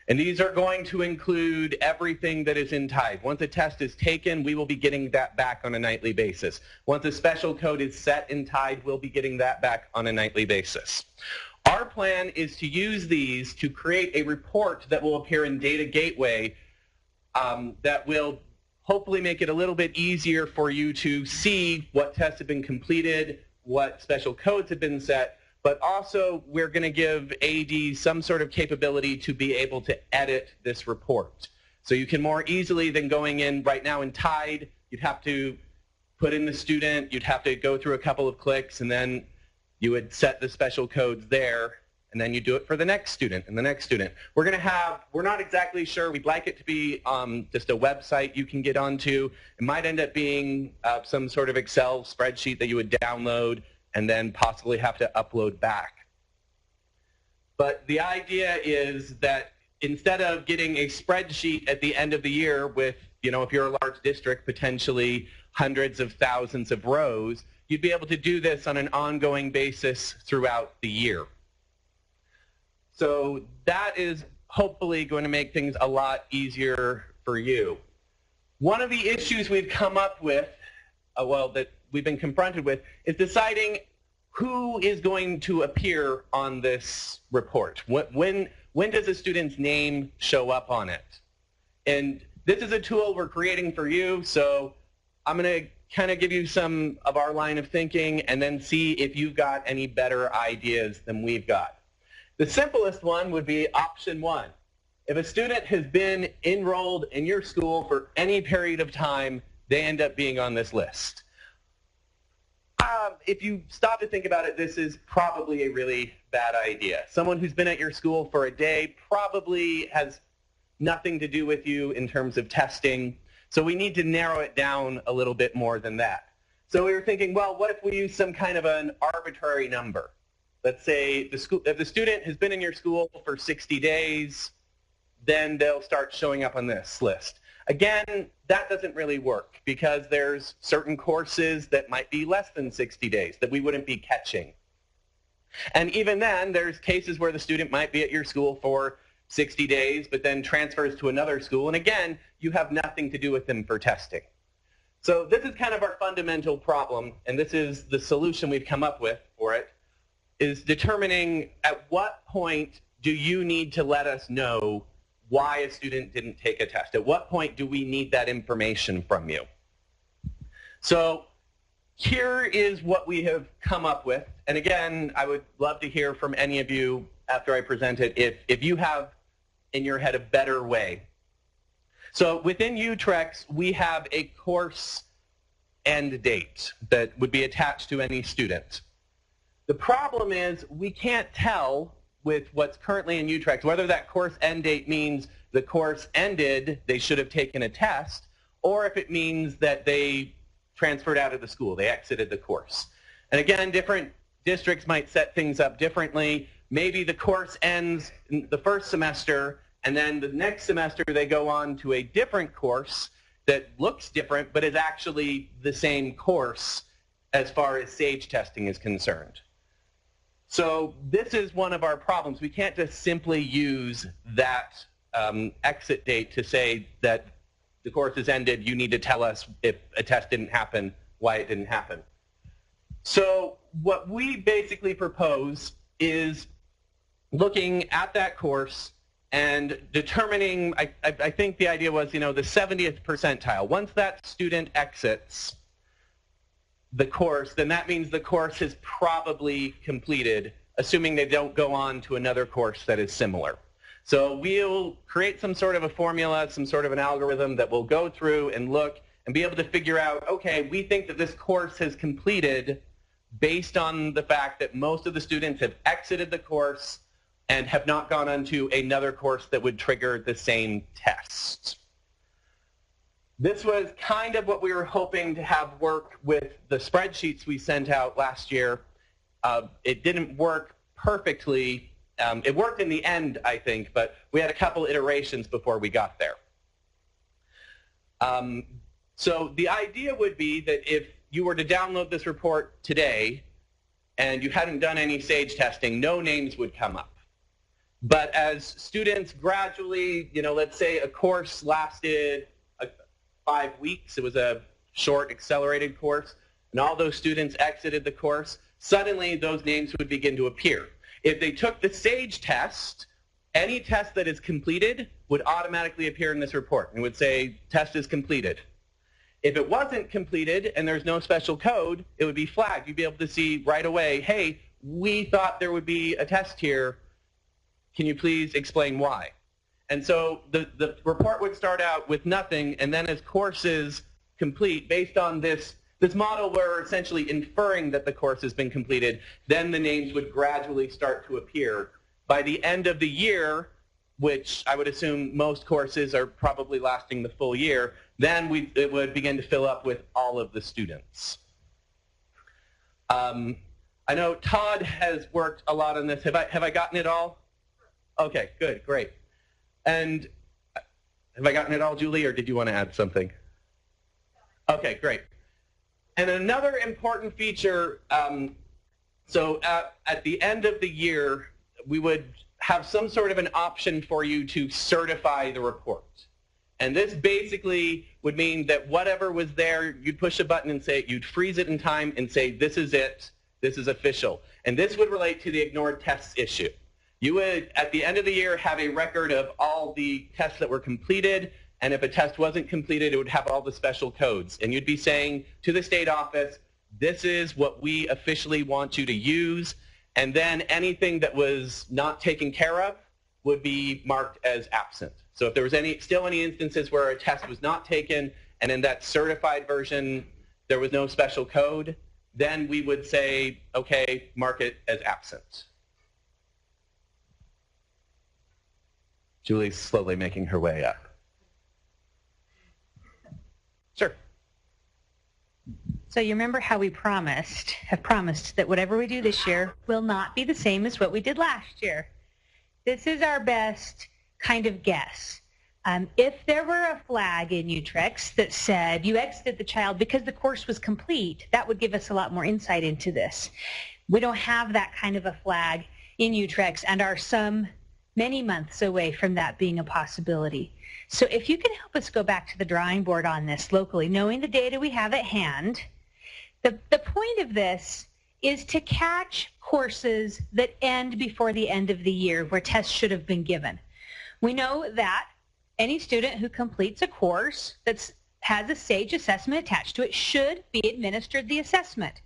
And these are going to include everything that is in TIDE. Once a test is taken, we will be getting that back on a nightly basis. Once a special code is set in TIDE, we'll be getting that back on a nightly basis. Our plan is to use these to create a report that will appear in Data Gateway that will hopefully make it a little bit easier for you to see what tests have been completed, what special codes have been set, but also we're going to give AD some sort of capability to be able to edit this report. So you can more easily than going in right now in TIDE, you'd have to put in the student, you'd have to go through a couple of clicks, and then you would set the special codes there, and then you do it for the next student and the next student. We're going to have, we're not exactly sure, we'd like it to be just a website you can get onto. It might end up being some sort of Excel spreadsheet that you would download and then possibly have to upload back. But the idea is that instead of getting a spreadsheet at the end of the year with, you know, if you're a large district, potentially hundreds of thousands of rows, you'd be able to do this on an ongoing basis throughout the year. So that is hopefully going to make things a lot easier for you. One of the issues we've come up with, that we've been confronted with, is deciding who is going to appear on this report. When does a student's name show up on it? And this is a tool we're creating for you, so I'm going to kind of give you some of our line of thinking and then see if you've got any better ideas than we've got. The simplest one would be option 1. If a student has been enrolled in your school for any period of time, they end up being on this list. If you stop to think about it, this is probably a really bad idea. Someone who's been at your school for a day probably has nothing to do with you in terms of testing. So we need to narrow it down a little bit more than that. So we were thinking, well, what if we use some kind of an arbitrary number? Let's say if the student has been in your school for 60 days, then they'll start showing up on this list. Again, that doesn't really work because there's certain courses that might be less than 60 days that we wouldn't be catching. And even then, there's cases where the student might be at your school for 60 days, but then transfers to another school, and again, you have nothing to do with them for testing. So this is kind of our fundamental problem, and this is the solution we've come up with for it, is determining at what point do you need to let us know why a student didn't take a test? At what point do we need that information from you? So here is what we have come up with. And again, I would love to hear from any of you after I present it if you have in your head a better way. So within UTREX, we have a course end date that would be attached to any student. The problem is we can't tell with what's currently in UTREX whether that course end date means the course ended, they should have taken a test, or if it means that they transferred out of the school, they exited the course. And again, different districts might set things up differently. Maybe the course ends in the first semester, and then the next semester they go on to a different course that looks different, but is actually the same course as far as SAGE testing is concerned. So this is one of our problems. We can't just simply use that exit date to say that the course has ended, you need to tell us if a test didn't happen, why it didn't happen. So what we basically propose is looking at that course and determining, I think the idea was, the 70th percentile. Once that student exits the course, then that means the course is probably completed, assuming they don't go on to another course that is similar. So we'll create some sort of a formula, some sort of an algorithm that will go through and look and be able to figure out, okay, we think that this course has completed based on the fact that most of the students have exited the course and have not gone on to another course that would trigger the same test. This was kind of what we were hoping to have work with the spreadsheets we sent out last year. It didn't work perfectly. It worked in the end, I think, but we had a couple iterations before we got there. So the idea would be that if you were to download this report today and you hadn't done any SAGE testing, no names would come up. But as students gradually, let's say a course lasted 5 weeks, it was a short accelerated course, and all those students exited the course, suddenly those names would begin to appear. If they took the SAGE test, any test that is completed would automatically appear in this report and would say, test is completed. If it wasn't completed and there's no special code, it would be flagged. You'd be able to see right away, hey, we thought there would be a test here. Can you please explain why? And so the report would start out with nothing, and then as courses complete, based on this model where we're essentially inferring that the course has been completed, then the names would gradually start to appear. By the end of the year, which I would assume most courses are probably lasting the full year, then it would begin to fill up with all of the students. I know Todd has worked a lot on this. Have I gotten it all? Okay, good, great. And have I gotten it all, Julie, or did you want to add something? Okay, great. And another important feature, so at the end of the year, we would have some sort of an option for you to certify the report. And this basically would mean that whatever was there, you'd push a button and say, you'd freeze it in time and say, this is it, this is official. And this would relate to the ignored tests issue. You would, at the end of the year, have a record of all the tests that were completed, and if a test wasn't completed, it would have all the special codes. And you'd be saying to the state office, this is what we officially want you to use, and then anything that was not taken care of would be marked as absent. So if there was still any instances where a test was not taken and in that certified version there was no special code, then we would say, okay, mark it as absent. Julie's slowly making her way up. Sure. So you remember how we have promised that whatever we do this year will not be the same as what we did last year. This is our best kind of guess. If there were a flag in Utrecht that said you exited the child because the course was complete, that would give us a lot more insight into this. We don't have that kind of a flag in Utrecht and are many months away from that being a possibility. So if you can help us go back to the drawing board on this locally, knowing the data we have at hand, the point of this is to catch courses that end before the end of the year where tests should have been given. We know that any student who completes a course that has a SAGE assessment attached to it should be administered the assessment,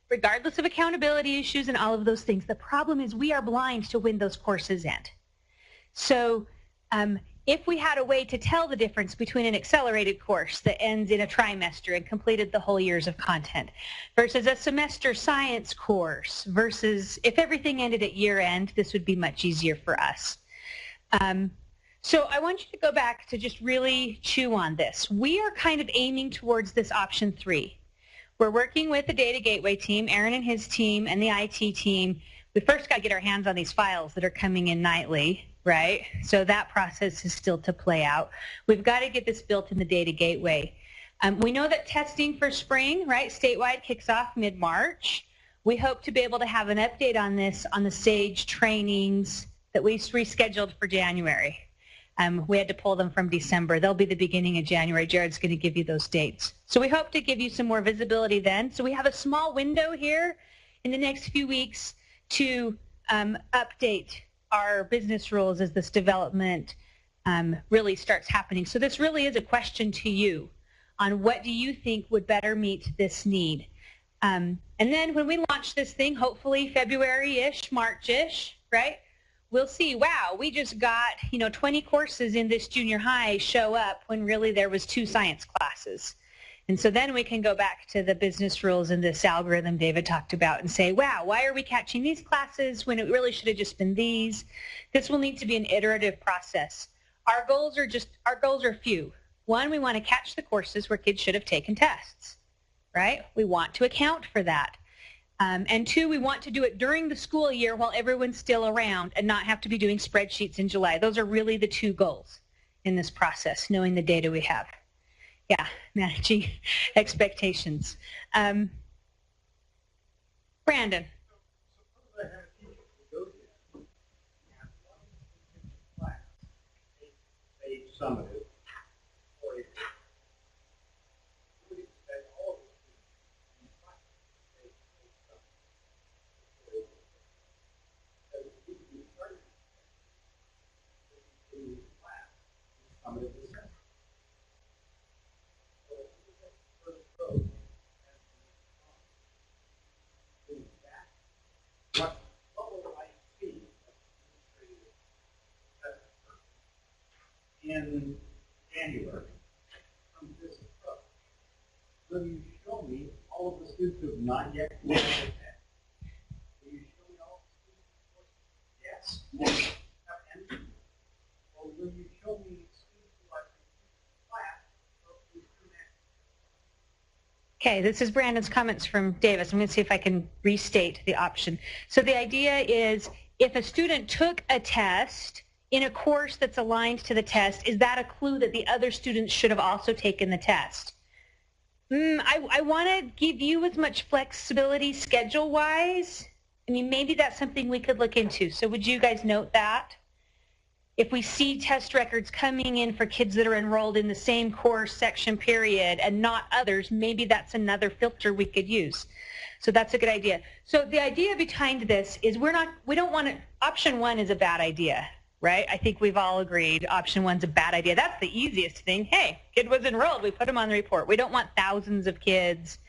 regardless of accountability issues and all of those things. The problem is we are blind to when those courses end. So if we had a way to tell the difference between an accelerated course that ends in a trimester and completed the whole years of content versus a semester science course versus if everything ended at year end, this would be much easier for us. So I want you to go back to just really chew on this. We are kind of aiming towards this option 3. We're working with the Data Gateway team, Aaron and his team, and the IT team. We first got to get our hands on these files that are coming in nightly, right? So that process is still to play out. We've got to get this built in the Data Gateway. We know that testing for spring, right, statewide kicks off mid-March. We hope to be able to have an update on this on the SAGE trainings that we rescheduled for January. We had to pull them from December. They'll be the beginning of January. Jared's going to give you those dates. So we hope to give you some more visibility then. So we have a small window here in the next few weeks to update our business rules as this development really starts happening. So this really is a question to you on what do you think would better meet this need. And then when we launch this thing, hopefully February-ish, March-ish, right? We'll see, wow, we just got 20 courses in this junior high show up when really there was 2 science classes. And so then we can go back to the business rules and this algorithm David talked about and say, wow, why are we catching these classes when it really should have just been these? This will need to be an iterative process. Our goals are few. 1, we want to catch the courses where kids should have taken tests, right? We want to account for that. And 2, we want to do it during the school year while everyone's still around and not have to be doing spreadsheets in July. Those are really the 2 goals in this process, knowing the data we have. Yeah, managing expectations. Brandon. In January from this approach. Will you show me all of the students who have not yet completed the test? Will you show me all of the students? Yes. Or will you show me students who are in class? Okay, this is Brandon's comments from Davis. I'm going to see if I can restate the option. So the idea is if a student took a test in a course that's aligned to the test, is that a clue that the other students should have also taken the test? I want to give you as much flexibility schedule-wise. I mean, maybe that's something we could look into. So would you guys note that? if we see test records coming in for kids that are enrolled in the same course section period and not others, maybe that's another filter we could use. So that's a good idea. So the idea behind this is we don't want to, option one is a bad idea, right? I think we've all agreed option one's a bad idea. That's the easiest thing. Hey, kid was enrolled, we put him on the report. We don't want thousands of kids,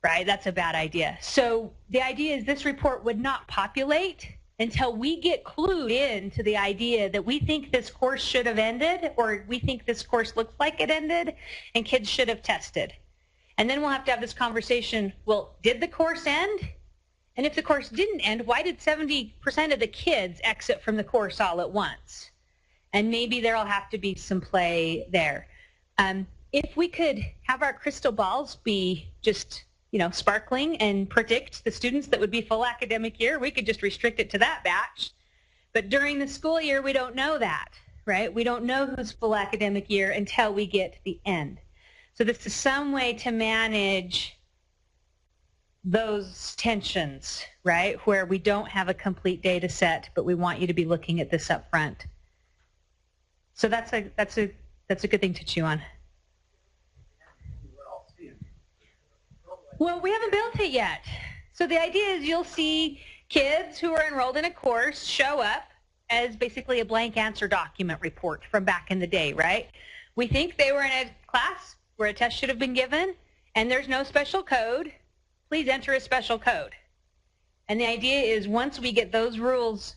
right? That's a bad idea. So the idea is this report would not populate until we get clued in to the idea that we think this course should have ended, or we think this course looks like it ended, and kids should have tested. And then we'll have to have this conversation, well, did the course end? And if the course didn't end, why did 70% of the kids exit from the course all at once? And maybe there'll have to be some play there. If we could have our crystal balls be just sparkling and predict the students that would be full academic year, we could just restrict it to that batch. But during the school year, we don't know that, right? We don't know who's full academic year until we get to the end. So this is some way to manage those tensions, right? Where we don't have a complete data set, but we want you to be looking at this up front. So that's a good thing to chew on. Well, we haven't built it yet. So the idea is you'll see kids who are enrolled in a course show up as basically a blank answer document report from back in the day, right? We think they were in a class where a test should have been given, and there's no special code. Please enter a special code. And the idea is once we get those rules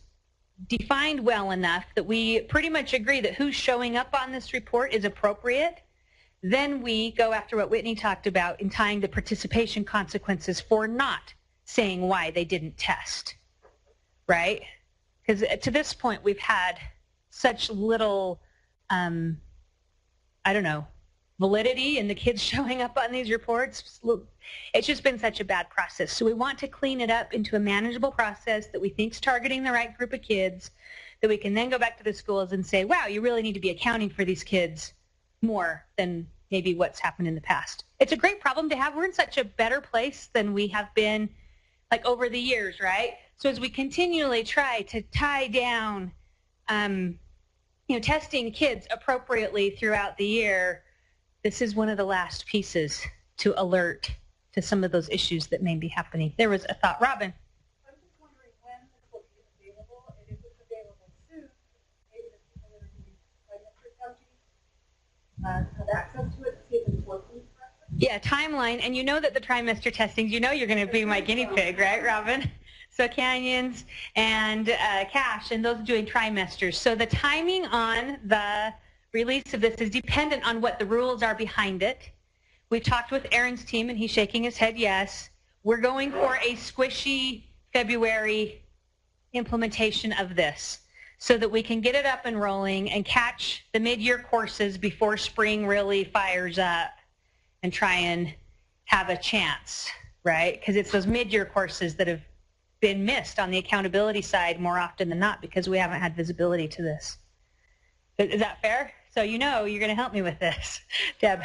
defined well enough that we pretty much agree that who's showing up on this report is appropriate, then we go after what Whitney talked about in tying the participation consequences for not saying why they didn't test, right? Because to this point, we've had such little, validity in the kids showing up on these reports. It's just been such a bad process. So we want to clean it up into a manageable process that we think is targeting the right group of kids, that we can then go back to the schools and say, wow, you really need to be accounting for these kids more than maybe what's happened in the past. It's a great problem to have. We're in such a better place than we have been over the years, right? So as we continually try to tie down, testing kids appropriately throughout the year, this is one of the last pieces to alert to some of those issues that may be happening. There was a thought. Robin. I'm just wondering when this will be available, and if it's available soon, maybe the people that are doing trimester testing have access to it to see if it's working correctly. Yeah, timeline, and you know that the trimester testings, you're going to be my guinea pig, right, Robin? So Canyons and Cash, and those doing trimesters. So the timing on the release of this is dependent on what the rules are behind it. We've talked with Aaron's team, and he's shaking his head yes. We're going for a squishy February implementation of this so that we can get it up and rolling and catch the mid-year courses before spring really fires up and try and have a chance, right? Because it's those mid-year courses that have been missed on the accountability side more often than not because we haven't had visibility to this. Is that fair? So you're going to help me with this, Deb.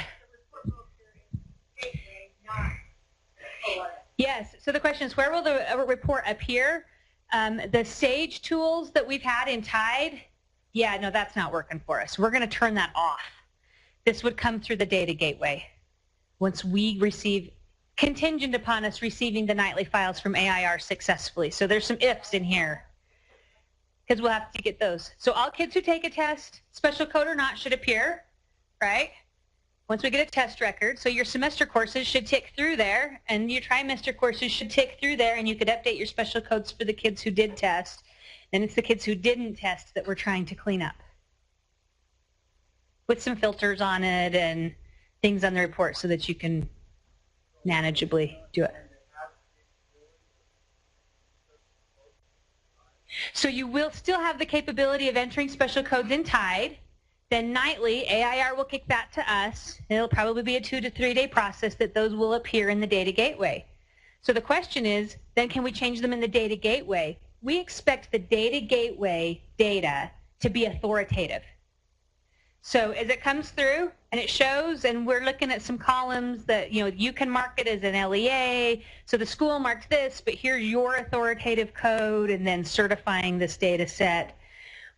Yes, so the question is, where will the report appear? The Sage tools that we've had in Tide, yeah, no, that's not working for us. We're going to turn that off. This would come through the data gateway once we receive, contingent upon us receiving the nightly files from AIR successfully. So there's some ifs in here because we'll have to get those. So all kids who take a test, special code or not, should appear, right? Once we get a test record, so your semester courses should tick through there, and your trimester courses should tick through there, and you could update your special codes for the kids who did test. And it's the kids who didn't test that we're trying to clean up with some filters on it and things on the report so that you can manageably do it. So you will still have the capability of entering special codes in Tide. Then nightly, AIR will kick that to us. It'll probably be a 2 to 3 day process that those will appear in the data gateway. So the question is, then can we change them in the data gateway? We expect the data gateway data to be authoritative. So as it comes through and it shows, and we're looking at some columns that, you can mark it as an LEA, so the school marked this, but here's your authoritative code, and then certifying this data set.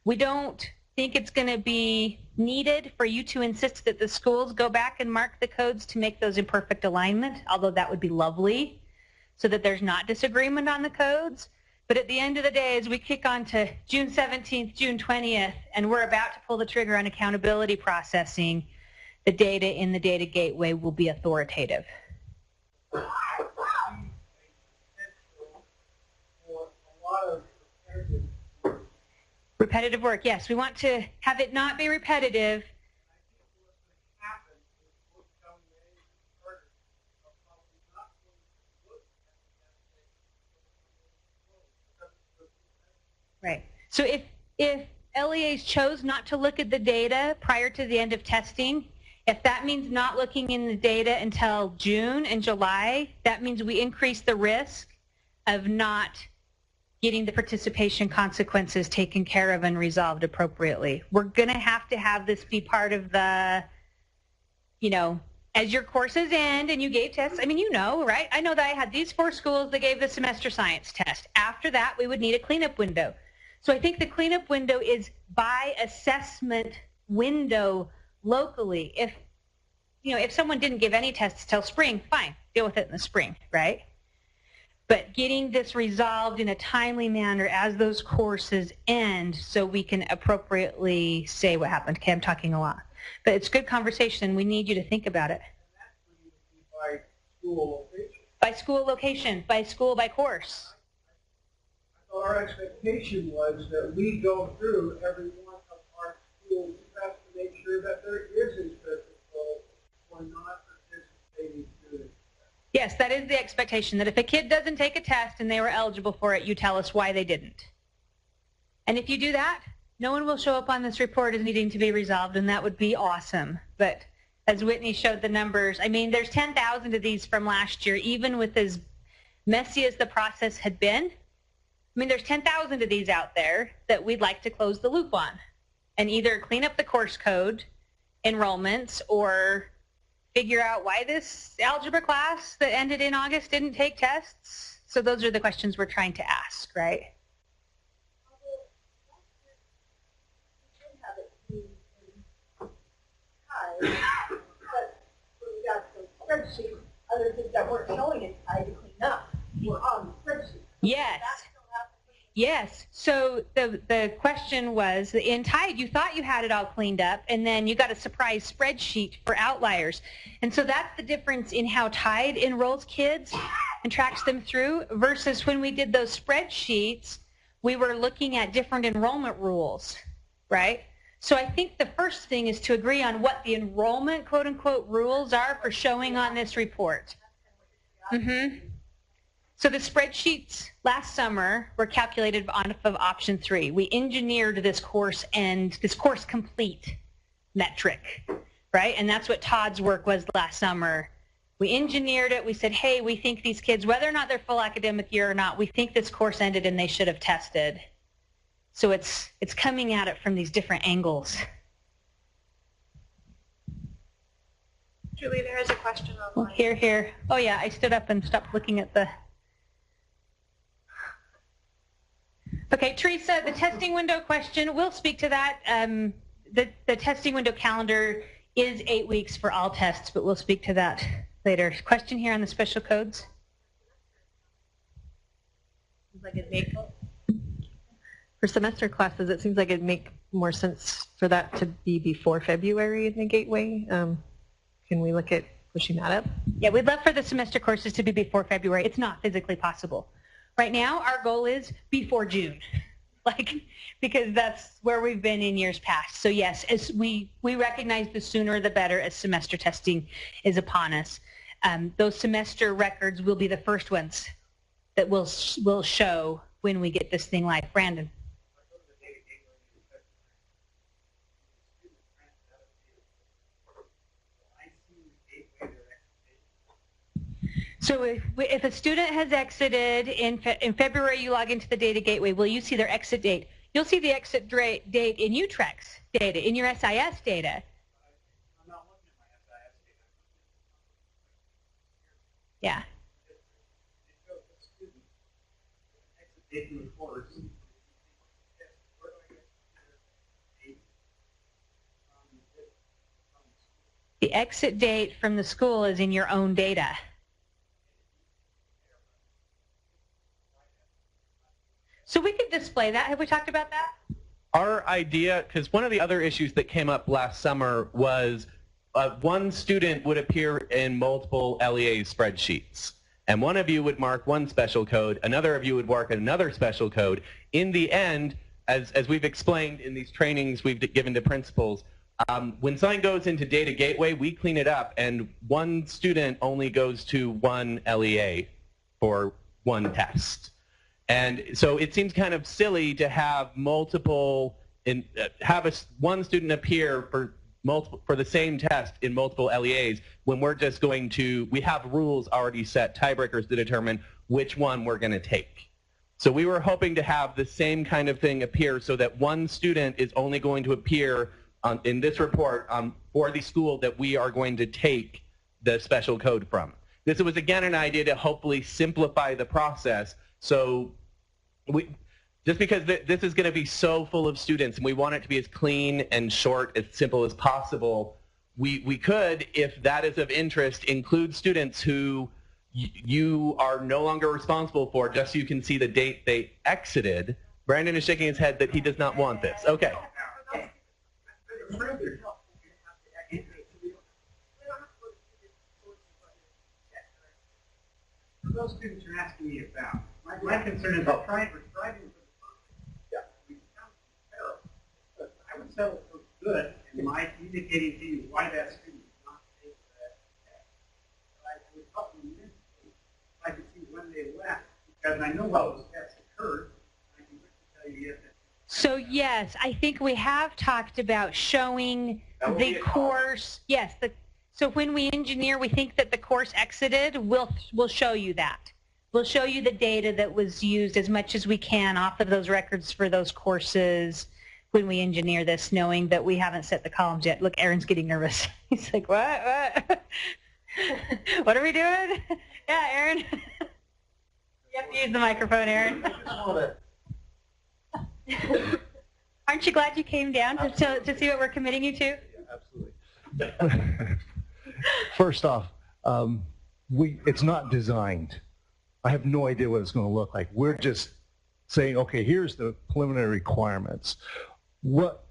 We don't think it's going to be needed for you to insist that the schools go back and mark the codes to make those in perfect alignment, although that would be lovely, so that there's not disagreement on the codes. But at the end of the day, as we kick on to June 17th, June 20th, and we're about to pull the trigger on accountability processing, the data in the data gateway will be authoritative. Repetitive work, yes. We want to have it not be repetitive. Right. So if LEAs chose not to look at the data prior to the end of testing, if that means not looking in the data until June and July, that means we increase the risk of not getting the participation consequences taken care of and resolved appropriately. We're going to have this be part of the, as your courses end and you gave tests, I mean, right? I know that I had these 4 schools that gave the semester science test. After that, we would need a cleanup window. So I think the cleanup window is by assessment window locally. If someone didn't give any tests till spring, fine, deal with it in the spring, right? But getting this resolved in a timely manner as those courses end so we can appropriately say what happened. Okay, I'm talking a lot. But it's good conversation. We need you to think about it. By school location. By school location, by school, by course. I thought our expectation was that we go through every one of our schools tests to make sure that there is a physical or not participating students. Yes, that is the expectation, that if a kid doesn't take a test and they were eligible for it, you tell us why they didn't. And if you do that, no one will show up on this report as needing to be resolved, and that would be awesome. But as Whitney showed the numbers, I mean, there's 10,000 of these from last year, even with as messy as the process had been. I mean, there's 10,000 of these out there that we'd like to close the loop on and either clean up the course code, enrollments, or figure out why this algebra class that ended in August didn't take tests. So those are the questions we're trying to ask, right? But we got some spreadsheets, other things that weren't showing in time to clean up were on the spreadsheet. Yes. Yes. So the question was, in Tide, you thought you had it all cleaned up, and then you got a surprise spreadsheet for outliers. And so that's the difference in how Tide enrolls kids and tracks them through versus when we did those spreadsheets, we were looking at different enrollment rules, right? So I think the first thing is to agree on what the enrollment, quote unquote, rules are for showing on this report. Mm-hmm. So the spreadsheets last summer were calculated off of option 3. We engineered this course and this course complete metric, right? And that's what Todd's work was last summer. We engineered it. We said, hey, we think these kids, whether or not they're full academic year or not, we think this course ended and they should have tested. So it's coming at it from these different angles. Julie, there is a question online. Oh, here. Oh yeah, I stood up and stopped looking at the... Okay, Teresa, the testing window question, we'll speak to that. The testing window calendar is 8 weeks for all tests, but we'll speak to that later. Question here on the special codes? For semester classes, it seems like it'd make more sense for that to be before February in the gateway. Can we look at pushing that up? Yeah, we'd love for the semester courses to be before February. It's not physically possible. Right now, our goal is before June, because that's where we've been in years past. So yes, as we recognize the sooner the better as semester testing is upon us. Those semester records will be the first ones that will show when we get this thing live. Brandon. So if a student has exited in February, you log into the data gateway, will you see their exit date? You'll see the exit date in UTREX data, in your SIS data. I'm not looking at my SIS data. Yeah. It shows the student exit date in the course. Where do I get The exit date from the school is in your own data. So we could display that. Have we talked about that? Our idea, because one of the other issues that came up last summer was one student would appear in multiple LEA spreadsheets. And one of you would mark one special code, another of you would mark another special code. In the end, as we've explained in these trainings we've given to principals, when something goes into Data Gateway, we clean it up, and one student only goes to one LEA for one test. And so it seems kind of silly to have multiple, one student appear for the same test in multiple LEAs when we're just going to, we have rules already set, tiebreakers to determine which one we're going to take. So we were hoping to have the same kind of thing appear so that one student is only going to appear in this report for the school that we are going to take the special code from. This was again an idea to hopefully simplify the process. So just because this is going to be so full of students and we want it to be as clean and short, as simple as possible, we could, if that is of interest, include students who you are no longer responsible for, just so you can see the date they exited. Brandon is shaking his head that he does not want this. Okay. For those students you're asking me about, my concern is we're striving for the perfect. We become comparable. But I would settle for good in my indicating to you why that student is not paid for that test. But I would help them mentally if I could see when they left, because I know how those tests occurred. I can tell you yes. So yes, I think we have talked about showing the course. Yes, so when we engineer, we think that the course exited. We'll show you that. We'll show you the data that was used as much as we can off of those records for those courses when we engineer this, knowing that we haven't set the columns yet. Look, Aaron's getting nervous. He's like, what? What are we doing? Yeah, Aaron. You have to use the microphone, Aaron. Aren't you glad you came down to see what we're committing you to? Yeah, absolutely. First off, it's not designed. I have no idea what it's going to look like. We're just saying, okay, here's the preliminary requirements. What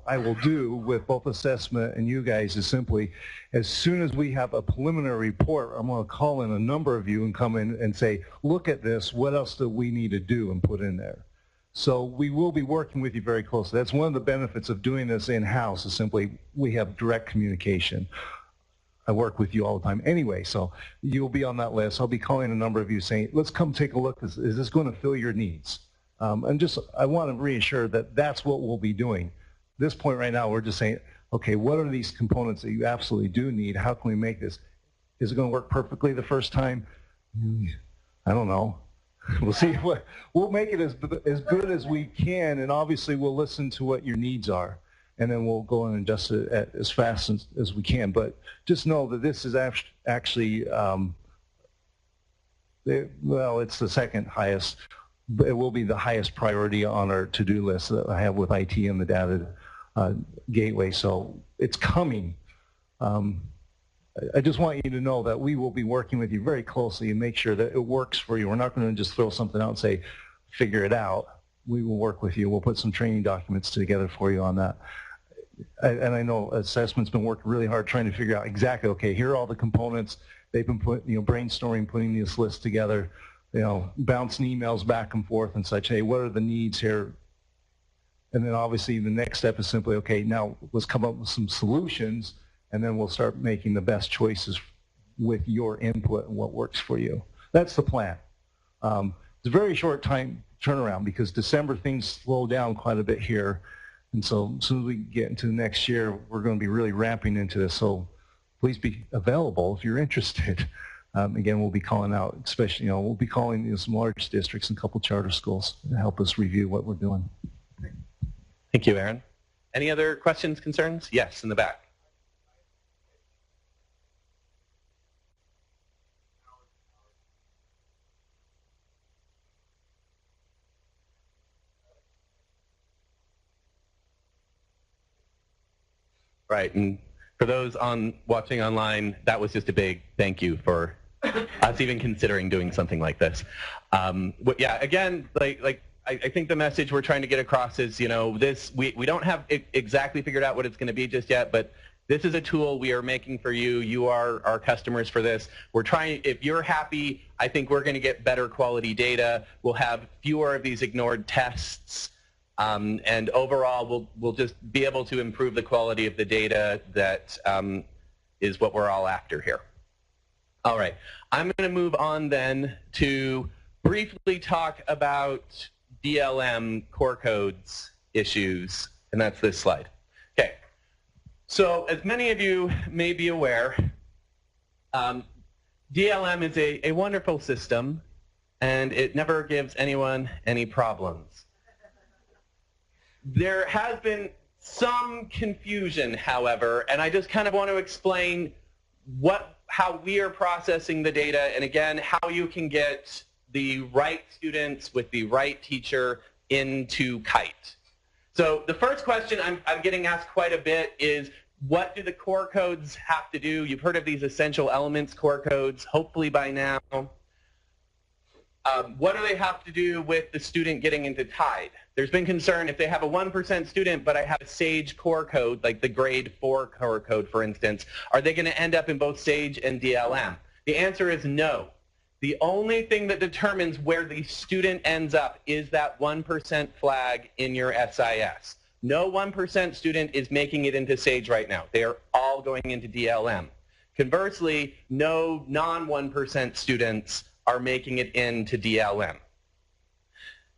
I will do with both assessment and you guys is simply, as soon as we have a preliminary report, I'm going to call in a number of you and come in and say, look at this, what else do we need to do and put in there? So we will be working with you very closely. That's one of the benefits of doing this in-house is simply we have direct communication. I work with you all the time anyway, so you'll be on that list. I'll be calling a number of you saying, let's come take a look. Is this going to fill your needs? I want to reassure that that's what we'll be doing. At this point right now, we're just saying, okay, what are these components that you absolutely do need? How can we make this? Is it going to work perfectly the first time? I don't know. We'll see. We'll make it as good as we can, and obviously we'll listen to what your needs are, and then we'll go and adjust it as fast as we can. But just know that this is actually, it's the second highest. It will be the highest priority on our to-do list that I have with IT and the data gateway. So it's coming. I just want you to know that we will be working with you very closely and make sure that it works for you. We're not going to just throw something out and say, figure it out. We will work with you. We'll put some training documents together for you on that. And I know assessment's been working really hard trying to figure out exactly, okay, here are all the components. They've been brainstorming, putting this list together, bouncing emails back and forth and such. Hey, what are the needs here? And then obviously the next step is simply, okay, now let's come up with some solutions, and then we'll start making the best choices with your input and what works for you. That's the plan. It's a very short time turnaround because December things slow down quite a bit here. And so as soon as we get into next year, we're going to be really ramping into this. So please be available if you're interested. Again, we'll be calling out, especially, we'll be calling some large districts and a couple charter schools to help us review what we're doing. Thank you, Aaron. Any other questions, concerns? Yes, in the back. Right, and For those watching online, that was just a big thank you for us even considering doing something like this. Yeah, again, I think the message we're trying to get across is, we don't have exactly figured out what it's going to be just yet, but this is a tool we are making for you. You are our customers for this. We're trying, if you're happy, I think we're going to get better quality data. We'll have fewer of these ignored tests. And overall, we'll just be able to improve the quality of the data that is what we're all after here. All right. I'm going to move on then to briefly talk about DLM core codes issues, and that's this slide. Okay. So as many of you may be aware, DLM is a wonderful system, and it never gives anyone any problems. There has been some confusion, however, and I just kind of want to explain how we are processing the data, and again, how you can get the right students with the right teacher into Kite. So the first question I'm getting asked quite a bit is, what do the core codes have to do? You've heard of these essential elements core codes, hopefully by now. What do they have to do with the student getting into Tide? There's been concern if they have a 1% student, but I have a SAGE core code, like the grade 4 core code, for instance, are they going to end up in both SAGE and DLM? The answer is no. The only thing that determines where the student ends up is that 1% flag in your SIS. No 1% student is making it into SAGE right now. They are all going into DLM. Conversely, no non-1% students are making it into DLM.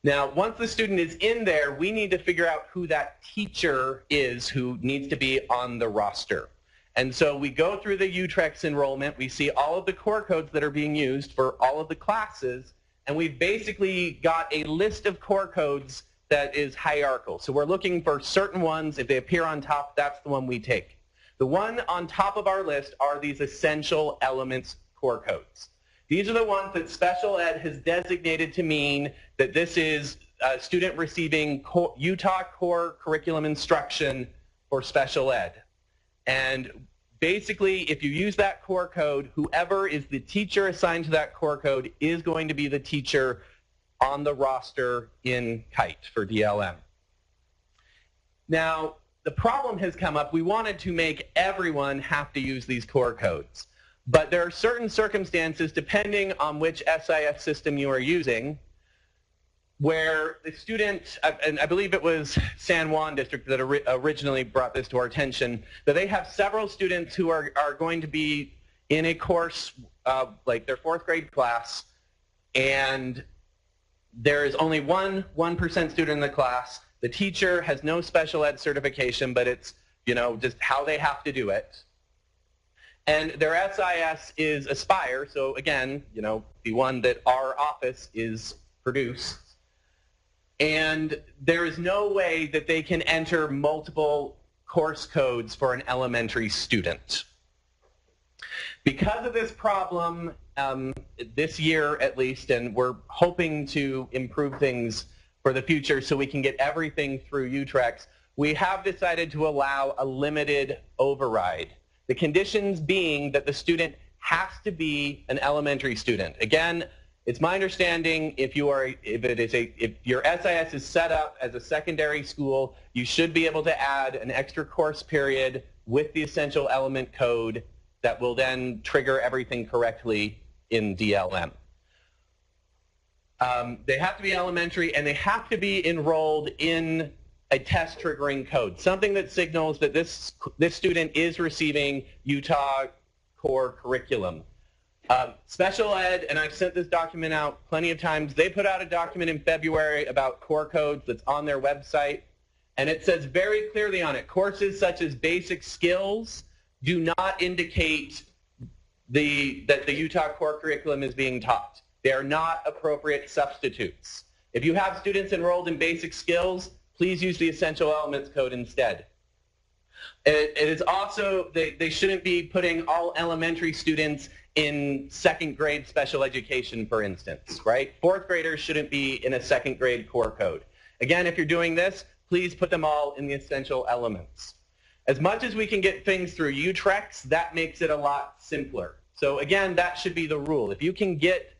Now, once the student is in there, we need to figure out who that teacher is who needs to be on the roster. And so we go through the UTREX enrollment, we see all of the core codes that are being used for all of the classes, and we've basically got a list of core codes that is hierarchical. So we're looking for certain ones. If they appear on top, that's the one we take. The one on top of our list are these essential elements core codes. These are the ones that special ed has designated to mean that this is a student receiving Utah core curriculum instruction for special ed. And basically, if you use that core code, whoever is the teacher assigned to that core code is going to be the teacher on the roster in Kite for DLM. Now, the problem has come up. We wanted to make everyone have to use these core codes. But there are certain circumstances, depending on which SIS system you are using, where the student, and I believe it was San Juan District that originally brought this to our attention, that they have several students who are going to be in a course, like their 4th grade class, and there is only one 1% student in the class. The teacher has no special ed certification, but it's, just how they have to do it. And their SIS is Aspire, so again, the one that our office is produced. And there is no way that they can enter multiple course codes for an elementary student. Because of this problem, this year at least, and we're hoping to improve things for the future so we can get everything through UTREX, we have decided to allow a limited override. The conditions being that the student has to be an elementary student. Again, it's my understanding if your SIS is set up as a secondary school, you should be able to add an extra course period with the essential element code that will then trigger everything correctly in DLM. They have to be elementary, and they have to be enrolled in a test triggering code, something that signals that this student is receiving Utah core curriculum. Special ed, and I've sent this document out plenty of times, they put out a document in February about core codes that's on their website, and it says very clearly on it, courses such as basic skills do not indicate that the Utah core curriculum is being taught. They are not appropriate substitutes. If you have students enrolled in basic skills, please use the essential elements code instead. It is also, they shouldn't be putting all elementary students in 2nd grade special education, for instance, right? 4th graders shouldn't be in a 2nd grade core code. Again, if you're doing this, please put them all in the essential elements. As much as we can get things through UTrex, that makes it a lot simpler. So again, that should be the rule. If you can get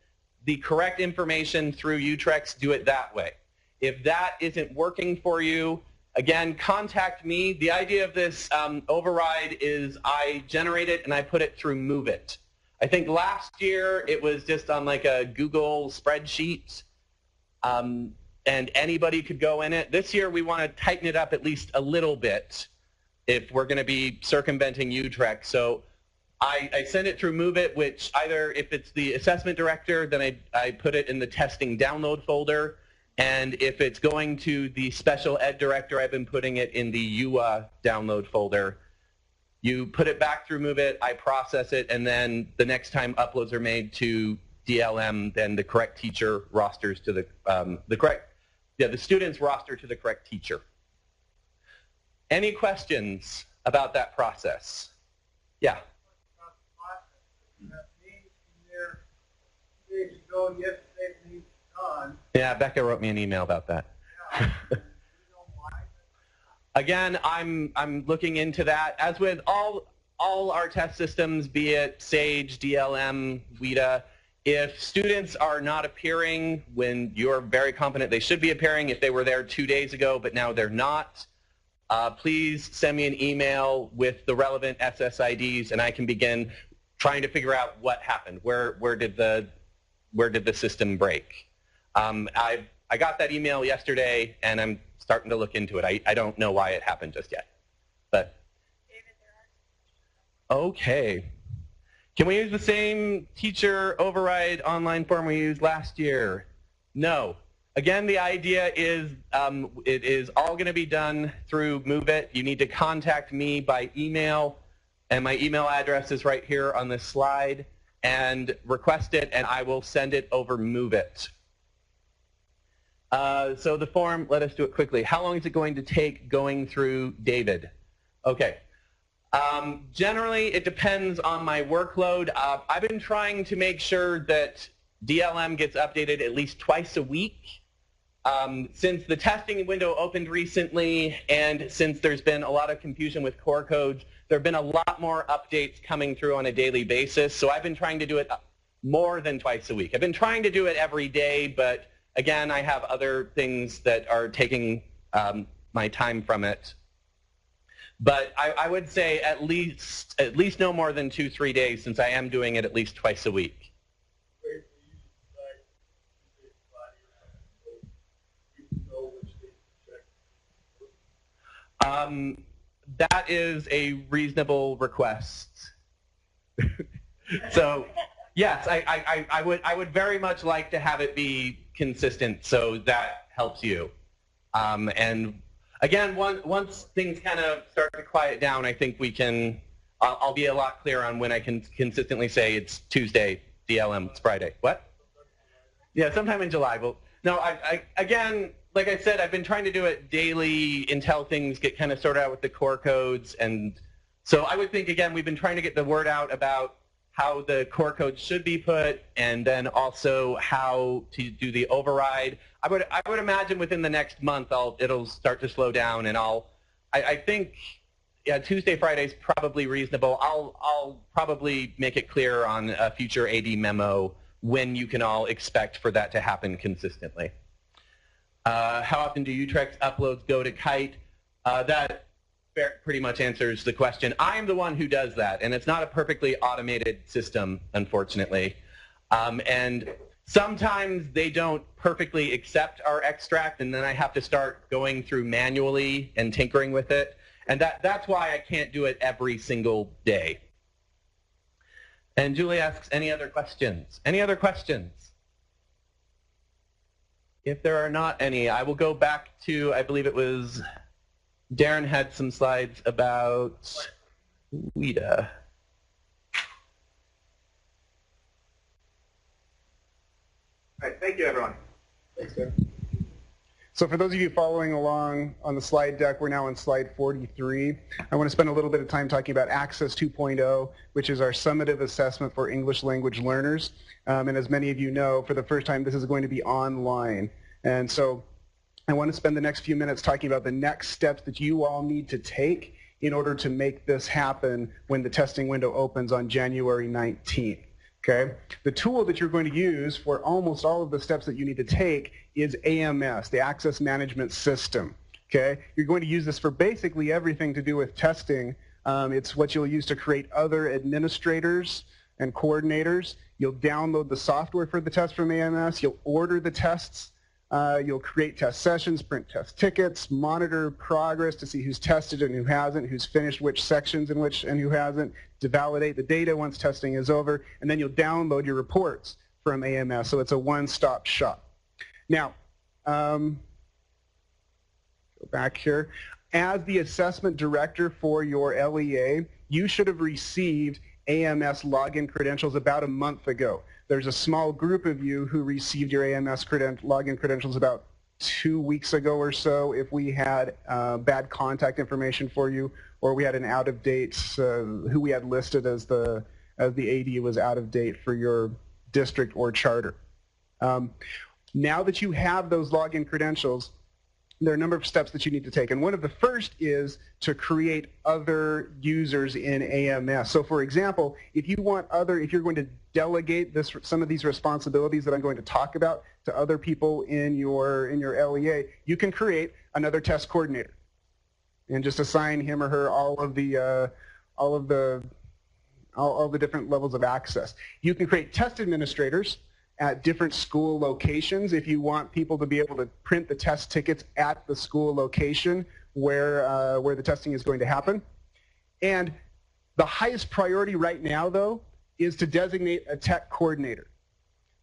the correct information through UTrex, do it that way. If that isn't working for you, again, contact me. The idea of this override is I generate it and I put it through MoveIt. I think last year it was just on like a Google spreadsheet, and anybody could go in it. This year we want to tighten it up at least a little bit if we're going to be circumventing UTrex. So I send it through MoveIt, which either if it's the assessment director, then I put it in the testing download folder, and if it's going to the special ed director, I've been putting it in the UA download folder. You put it back through MoveIt, I process it, and then the next time uploads are made to DLM, then the correct teacher rosters to the students roster to the correct teacher. Any questions about that process? Yeah. Yeah, Becca wrote me an email about that. Again, I'm looking into that. As with all our test systems, be it SAGE, DLM, WIDA, if students are not appearing when you're very confident they should be appearing, if they were there 2 days ago but now they're not, please send me an email with the relevant SSIDs and I can begin trying to figure out what happened. Where did the system break? I got that email yesterday and I'm starting to look into it. I don't know why it happened just yet. But okay. Can we use the same teacher override online form we used last year? No. Again, the idea is it is all going to be done through MoveIt. You need to contact me by email, and my email address is right here on this slide, and request it, and I will send it over MoveIt. So the form, let us do it quickly. How long is it going to take going through David? Okay. Generally, it depends on my workload. I've been trying to make sure that DLM gets updated at least twice a week. Since the testing window opened recently and since there's been a lot of confusion with core codes, there have been a lot more updates coming through on a daily basis. So I've been trying to do it more than twice a week. I've been trying to do it every day, but again, I have other things that are taking my time from it. But I would say at least no more than 2-3 days, since I am doing it at least twice a week. That is a reasonable request. So yes, I would very much like to have it be consistent, so that helps you. And again, once things kind of start to quiet down, I think we can. I'll be a lot clearer on when I can consistently say it's Tuesday, DLM, it's Friday. What? Yeah, sometime in July. Well, no, again, like I said, I've been trying to do it daily until things get kind of sorted out with the core codes, and so I would think, again, we've been trying to get the word out about how the core codes should be put, and then also how to do the override. I would imagine within the next month it'll start to slow down, and I think Tuesday, Friday is probably reasonable. I'll probably make it clear on a future AD memo when you can all expect for that to happen consistently. How often do UTrex uploads go to Kite? That pretty much answers the question. I'm the one who does that, and it's not a perfectly automated system, unfortunately. And sometimes they don't perfectly accept our extract, and then I have to start going through manually and tinkering with it. And that's why I can't do it every single day. And Julie asks, any other questions? Any other questions? If there are not any, I will go back to, I believe it was, Darren had some slides about WIDA. All right, thank you, everyone. Thanks, Darren. So for those of you following along on the slide deck, we're now on slide 43. I want to spend a little bit of time talking about Access 2.0, which is our summative assessment for English language learners. And as many of you know, for the first time, this is going to be online. And so I want to spend the next few minutes talking about the next steps that you all need to take in order to make this happen when the testing window opens on January 19th. Okay? The tool that you're going to use for almost all of the steps that you need to take is AMS, the Access Management System. Okay? You're going to use this for basically everything to do with testing. It's what you'll use to create other administrators and coordinators. You'll download the software for the test from AMS. You'll order the tests. You'll create test sessions, print test tickets, monitor progress to see who's tested and who hasn't, who's finished which sections and who hasn't, to validate the data once testing is over, and then you'll download your reports from AMS. So it's a one-stop shop. Now, go back here. As the assessment director for your LEA, you should have received AMS login credentials about a month ago. There's a small group of you who received your AMS login credentials about 2 weeks ago or so. If we had bad contact information for you, or we had an out-of-date, who we had listed as the AD was out of date for your district or charter. Now that you have those login credentials, there are a number of steps that you need to take, and one of the first is to create other users in AMS. So for example, if you're going to delegate some of these responsibilities that I'm going to talk about to other people in your LEA, you can create another test coordinator and just assign him or her all of the different levels of access. You can create test administrators at different school locations if you want people to be able to print the test tickets at the school location where the testing is going to happen. And the highest priority right now, though, is to designate a tech coordinator.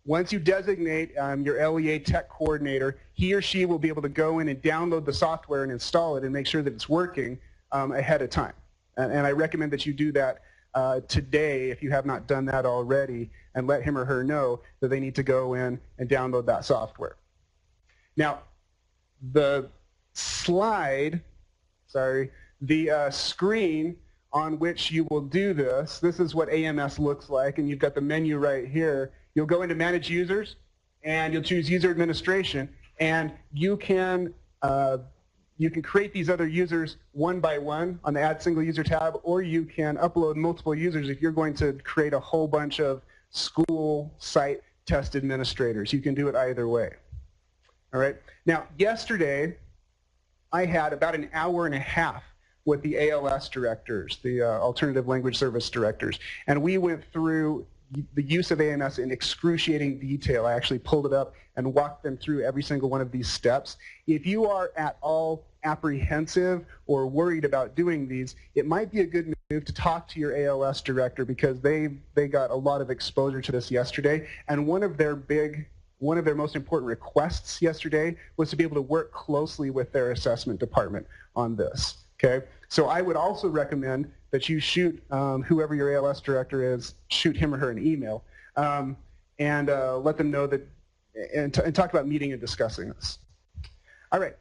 Once you designate your LEA tech coordinator, he or she will be able to go in and download the software and install it and make sure that it's working ahead of time. And I recommend that you do that today if you have not done that already, and let him or her know that they need to go in and download that software. Now, the screen on which you will do this is what AMS looks like, and you've got the menu right here. You'll go into Manage Users, and you'll choose User Administration, and you can create these other users one by one on the Add Single User tab, or you can upload multiple users if you're going to create a whole bunch of school site test administrators. You can do it either way. All right. Now, yesterday, I had about an hour and a half with the ALS directors, the Alternative Language Service directors, and we went through the use of AMS in excruciating detail. I actually pulled it up and walked them through every single one of these steps. If you are at all apprehensive or worried about doing these, it might be a good move to talk to your ALS director, because they got a lot of exposure to this yesterday, and one of their most important requests yesterday was to be able to work closely with their assessment department on this. Okay, so I would also recommend that you shoot whoever your ALS director is, shoot him or her an email, and let them know that, and talk about meeting and discussing this. All right.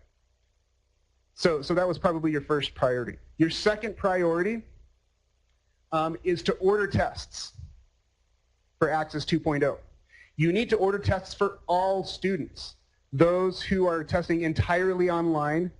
So that was probably your first priority. Your second priority is to order tests for Access 2.0. You need to order tests for all students, those who are testing entirely online,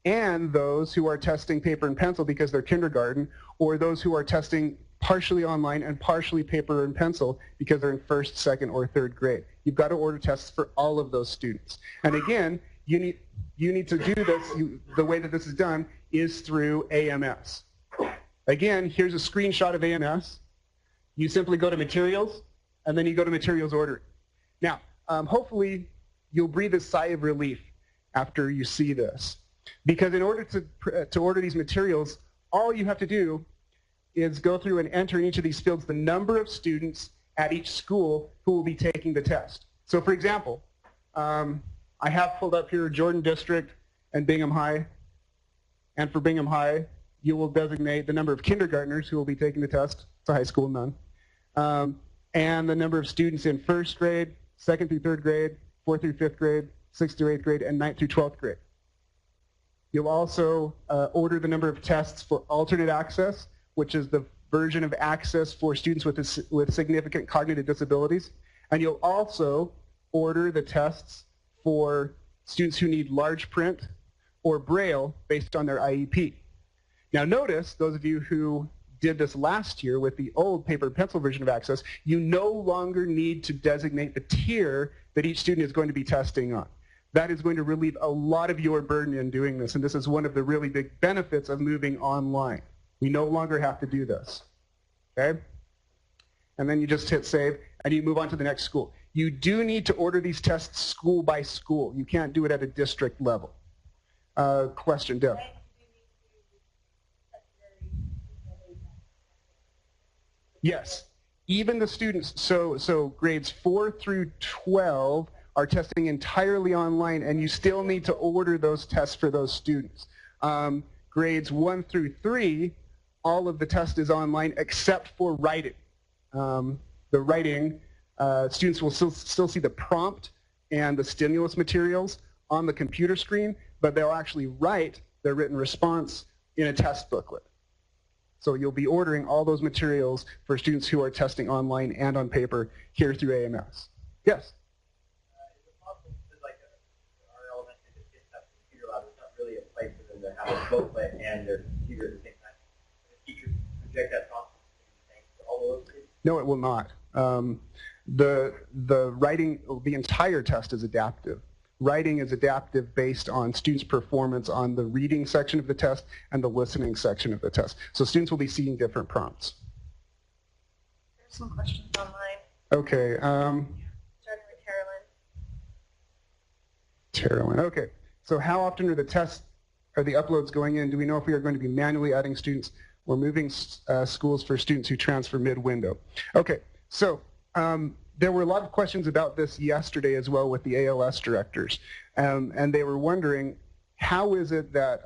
and those who are testing paper and pencil because they're kindergarten, or those who are testing partially online and partially paper and pencil because they're in first, second, or third grade. You've got to order tests for all of those students. And again, you need to do this, the way that this is done is through AMS. Again, here's a screenshot of AMS. You simply go to Materials, and then you go to Materials Ordering. Now, hopefully, you'll breathe a sigh of relief after you see this. Because in order to order these materials, all you have to do is go through and enter in each of these fields the number of students at each school who will be taking the test. So for example, I have pulled up here Jordan District and Bingham High. And for Bingham High, you will designate the number of kindergartners who will be taking the test. It's a high school, none. And the number of students in first grade, second through third grade, fourth through fifth grade, sixth through eighth grade, and ninth through 12th grade. You'll also order the number of tests for alternate access, which is the version of access for students with significant cognitive disabilities. And you'll also order the tests for students who need large print or Braille based on their IEP. Now notice, those of you who did this last year with the old paper and pencil version of Access, you no longer need to designate the tier that each student is going to be testing on. That is going to relieve a lot of your burden in doing this, and this is one of the really big benefits of moving online. We no longer have to do this. Okay? And then you just hit save, and you move on to the next school. You do need to order these tests school by school. You can't do it at a district level. Question, Deb? Yes. Even the students, so grades 4 through 12 are testing entirely online, and you still need to order those tests for those students. Grades 1 through 3, all of the test is online except for writing. The writing, students will still see the prompt and the stimulus materials on the computer screen, but they'll actually write their written response in a test booklet. So you'll be ordering all those materials for students who are testing online and on paper here through AMS. Yes? Is it possible to, like, our elementary, the kids have computer lab, it's not really a place for them to have a booklet and their computer at the same time? Can the teachers project that process for all of those kids? No, it will not. The writing, the entire test is adaptive. Writing is adaptive based on students' performance on the reading section of the test and the listening section of the test. So students will be seeing different prompts. There's some questions online. Okay. Starting with Carolyn. Carolyn. Okay. So how often are the uploads going in? Do we know if we are going to be manually adding students or moving schools for students who transfer mid-window? Okay. So there were a lot of questions about this yesterday as well with the ALS directors, and they were wondering how is it that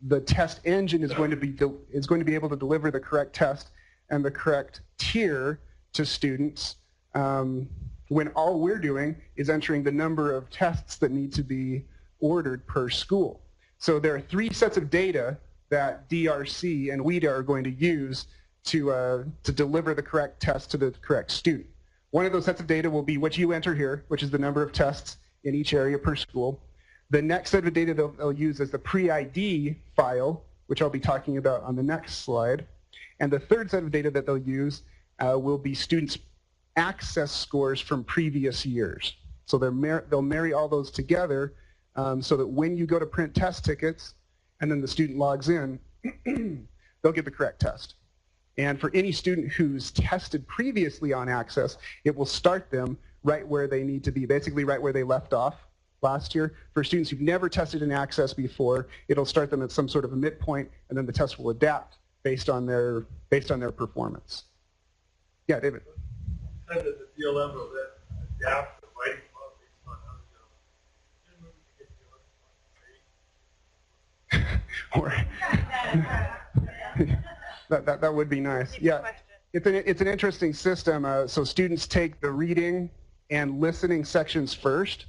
the test engine is going to be able to deliver the correct test and the correct tier to students when all we're doing is entering the number of tests that need to be ordered per school. So there are 3 sets of data that DRC and WIDA are going to use to deliver the correct test to the correct student. One of those sets of data will be what you enter here, which is the number of tests in each area per school. The next set of data they'll use is the pre-ID file, which I'll be talking about on the next slide. And the third set of data that they'll use will be students' access scores from previous years. So they'll marry all those together so that when you go to print test tickets and then the student logs in, they'll get the correct test. And for any student who's tested previously on Access, it will start them right where they need to be, basically right where they left off last year. For students who've never tested in Access before, it'll start them at some sort of a midpoint, and then the test will adapt based on their performance. Yeah, David. You said that the DLM will then adapt the writing model based on how That would be nice. Yeah, it's an interesting system. So students take the reading and listening sections first.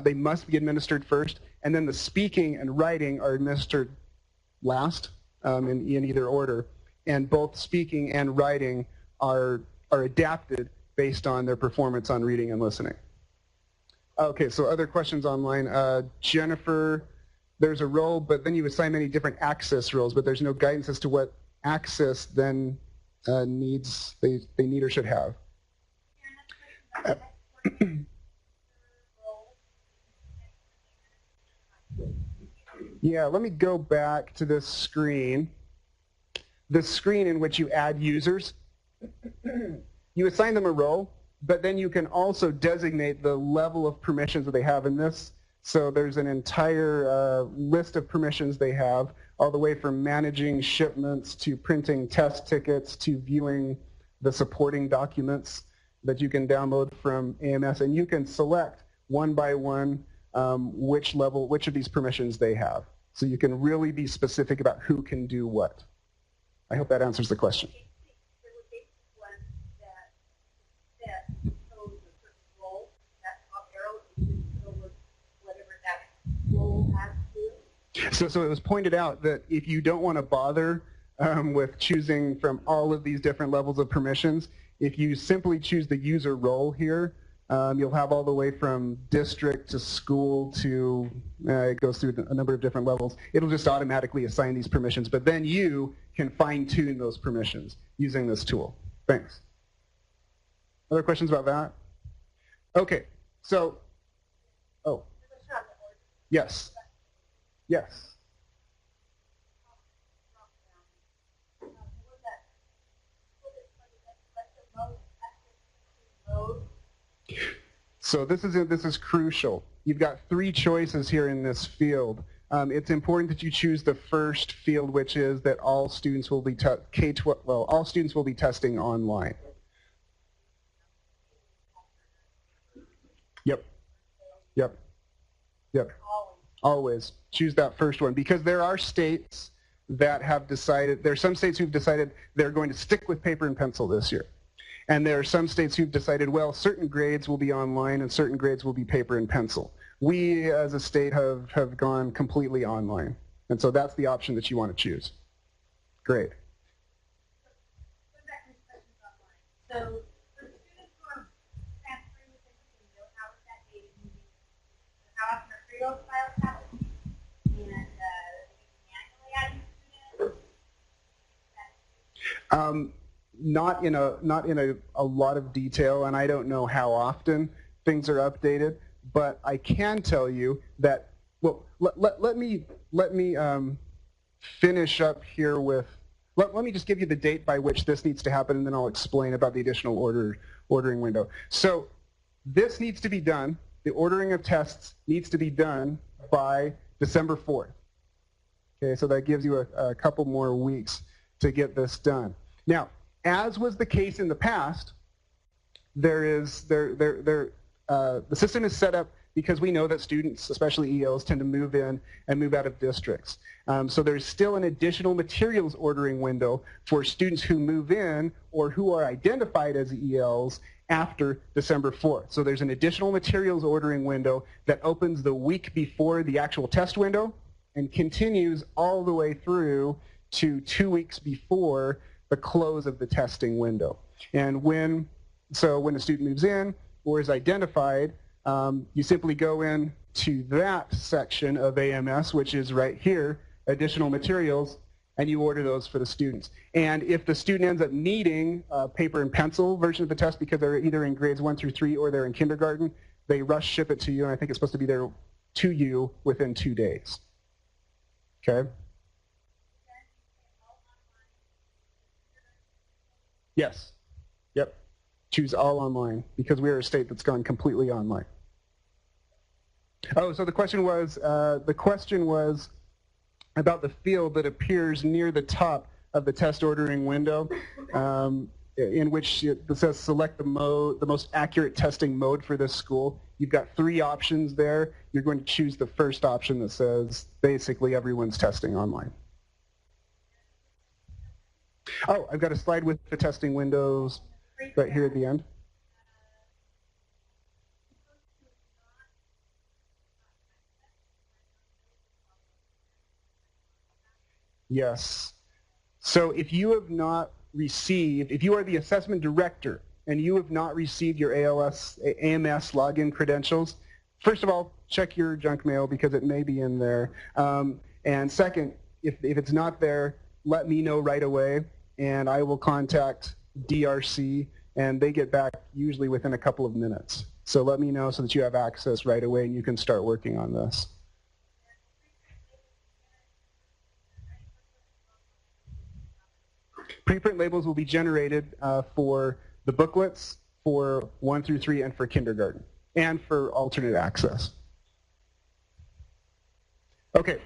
They must be administered first, and then the speaking and writing are administered last in either order. And both speaking and writing are adapted based on their performance on reading and listening. Okay, so other questions online. Jennifer, there's a role, but then you assign many different access roles, but there's no guidance as to what access then they need or should have. Yeah, let me go back to this screen. This screen in which you add users. You assign them a role, but then you can also designate the level of permissions that they have in this. So there's an entire list of permissions they have, all the way from managing shipments to printing test tickets to viewing the supporting documents that you can download from AMS. And you can select one by one which of these permissions they have. So you can really be specific about who can do what. I hope that answers the question. So it was pointed out that if you don't want to bother with choosing from all of these different levels of permissions, if you simply choose the user role here, You'll have all the way from district to school to, it goes through a number of different levels. It'll just automatically assign these permissions, but then you can fine-tune those permissions using this tool. Thanks. Other questions about that? Okay, so, oh, yes, yes. So this is crucial. You've got 3 choices here in this field. It's important that you choose the first field, which is that all students will be K-12. Well, all students will be testing online. Yep. Yep. Yep. Always choose that first one, because there are states that have decided. There are some states who've decided they're going to stick with paper and pencil this year. And there are some states who've decided, well, certain grades will be online and certain grades will be paper and pencil. We, as a state, have gone completely online. And so that's the option that you want to choose. Great. So for students who are transferring within the window, how is that data moving? How often are pre-roll files happening? And manually adding students? Not in a lot of detail, and I don't know how often things are updated, but I can tell you that, well, let me finish up here with, let me just give you the date by which this needs to happen, and then I'll explain about the additional ordering window. So this needs to be done, the ordering of tests needs to be done by December 4th. Okay, so that gives you a couple more weeks to get this done. Now, as was the case in the past, the system is set up because we know that students, especially ELs, tend to move in and move out of districts. So there's still an additional materials ordering window for students who move in or who are identified as ELs after December 4th. So there's an additional materials ordering window that opens the week before the actual test window and continues all the way through to 2 weeks before the close of the testing window. And when a student moves in or is identified, you simply go in to that section of AMS, which is right here, additional materials, and you order those for the students. And if the student ends up needing a paper and pencil version of the test because they're either in grades 1 through 3 or they're in kindergarten, they rush ship it to you, and I think it's supposed to be there to you within 2 days. Okay? Yes. Yep. Choose all online because we're a state that's gone completely online. Oh, so the question was about the field that appears near the top of the test ordering window, in which it says select the most accurate testing mode for this school. You've got 3 options there. You're going to choose the first option that says basically everyone's testing online. Oh, I've got a slide with the testing windows right here at the end. Yes. So if you have not received, if you are the assessment director and you have not received your AMS login credentials, first of all, check your junk mail because it may be in there. And second, if it's not there, let me know right away, and I will contact DRC, and they get back usually within a couple of minutes. So let me know so that you have access right away and you can start working on this. Preprint labels will be generated for the booklets for 1 through 3 and for kindergarten and for alternate access. Okay,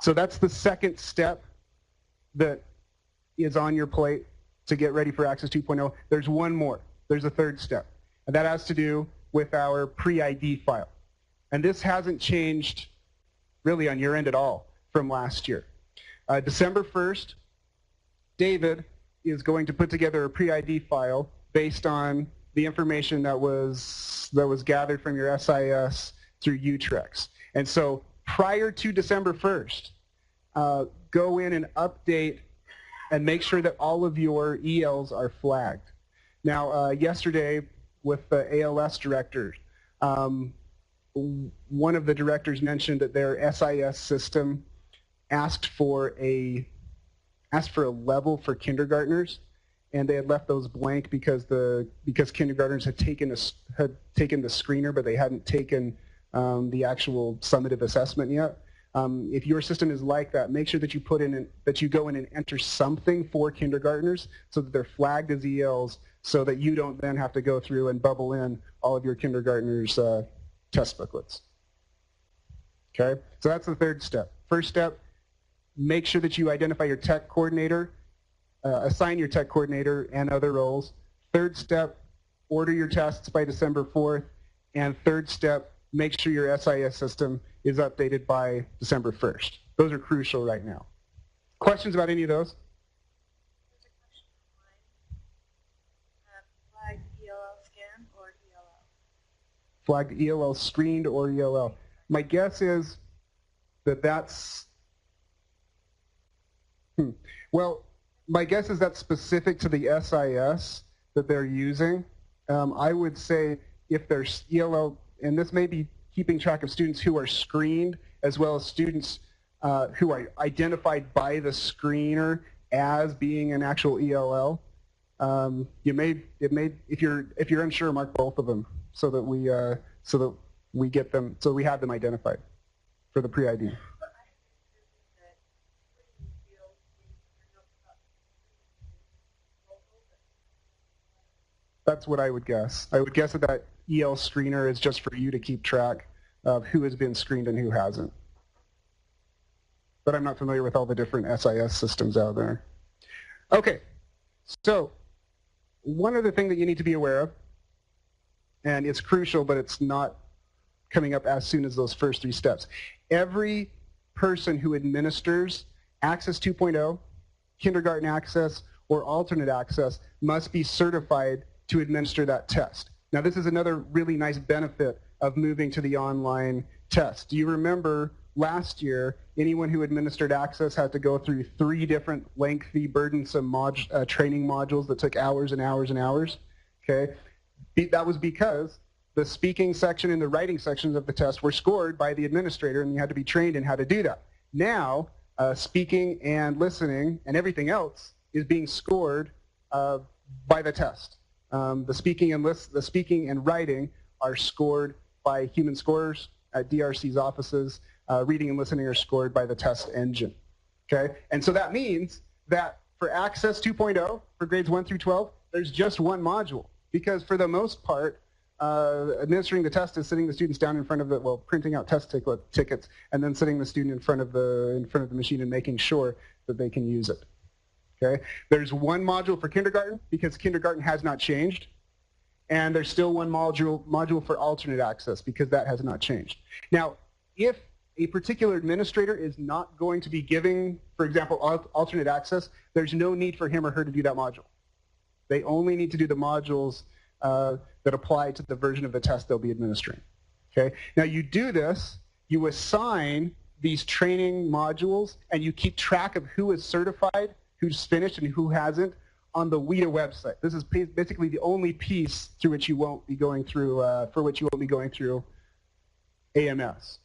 so that's the second step that is on your plate to get ready for Access 2.0. There's one more. There's a third step, and that has to do with our pre-ID file. And this hasn't changed really on your end at all from last year. December 1st, David is going to put together a pre-ID file based on the information that was gathered from your SIS through UTREX. And so prior to December 1st, go in and update and make sure that all of your ELs are flagged. Now, yesterday, with the ALS directors. One of the directors mentioned that their SIS system asked for a level for kindergartners, and they had left those blank because kindergartners had taken the screener, but they hadn't taken the actual summative assessment yet. If your system is like that, make sure that you go in and enter something for kindergartners so that they're flagged as ELs, so that you don't then have to go through and bubble in all of your kindergartners' test booklets. Okay, so that's the third step. First step, make sure that you identify your tech coordinator, assign your tech coordinator and other roles. Third step, order your tests by December 4th. And third step, make sure your SIS system is updated by December 1st. Those are crucial right now. Questions about any of those? Flagged ELL scan or ELL? Flagged ELL screened or ELL. My guess is that that's, well, my guess is that's specific to the SIS that they're using. I would say if there's ELL, and this may be keeping track of students who are screened as well as students who are identified by the screener as being an actual ELL. If you're unsure, mark both of them so that we get them, so we have them identified for the pre-ID. That's what I would guess. I would guess that that EL screener is just for you to keep track of who has been screened and who hasn't. But I'm not familiar with all the different SIS systems out there. Okay, so one other thing that you need to be aware of, and it's crucial, but it's not coming up as soon as those first three steps. Every person who administers Access 2.0, Kindergarten Access, or Alternate Access must be certified to administer that test. Now, this is another really nice benefit of moving to the online test. Do you remember last year, anyone who administered Access had to go through 3 different lengthy, burdensome training modules that took hours and hours and hours? Okay, that was because the speaking section and the writing sections of the test were scored by the administrator, and you had to be trained in how to do that. Now, speaking and listening and everything else is being scored by the test. The speaking and writing are scored by human scorers at DRC's offices. Reading and listening are scored by the test engine. Okay, and so that means that for Access 2.0, for grades 1 through 12, there's just one module, because for the most part, administering the test is sitting the students down in front of the, well, printing out test tickets, and then sitting the student in front of the machine and making sure that they can use it. Okay, there's one module for kindergarten because kindergarten has not changed, and there's still one module for alternate access because that has not changed. Now, if a particular administrator is not going to be giving, for example, alternate access, there's no need for him or her to do that module. They only need to do the modules that apply to the version of the test they'll be administering. Okay, now you do this, you assign these training modules, and you keep track of who is certified, who's finished, and who hasn't on the WIDA website. This is basically the only piece through which you won't be going through, for which you won't be going through AMS.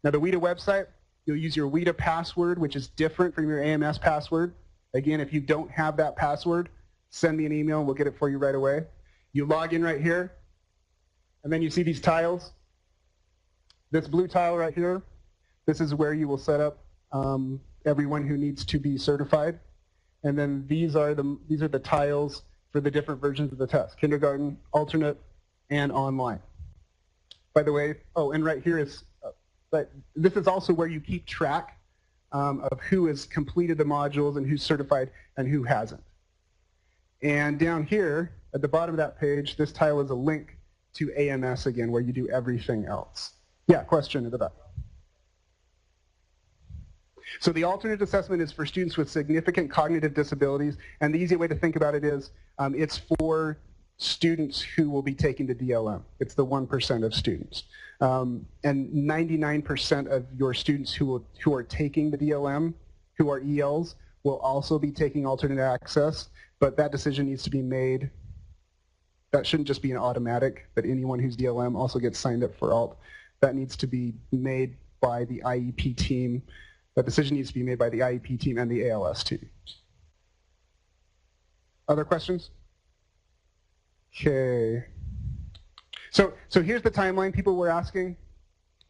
Now the WIDA website, you'll use your WIDA password, which is different from your AMS password. Again, if you don't have that password, send me an email and we'll get it for you right away. You log in right here, and then you see these tiles. This blue tile right here, this is where you will set up everyone who needs to be certified. And then these are the tiles for the different versions of the test: kindergarten, alternate, and online. By the way, oh, and right here is, but this is also where you keep track of who has completed the modules and who's certified and who hasn't. And down here at the bottom of that page, this tile is a link to AMS again, where you do everything else. Yeah, question at the back. So the alternate assessment is for students with significant cognitive disabilities, and the easy way to think about it is it's for students who will be taking the DLM. It's the 1% of students. And 99% of your students who are taking the DLM, who are ELs, will also be taking alternate access, but that decision needs to be made that shouldn't just be an automatic, that anyone who's DLM also gets signed up for ALT. That needs to be made by the IEP team. That decision needs to be made by the IEP team and the ALS team. Other questions? Okay. So here's the timeline. People were asking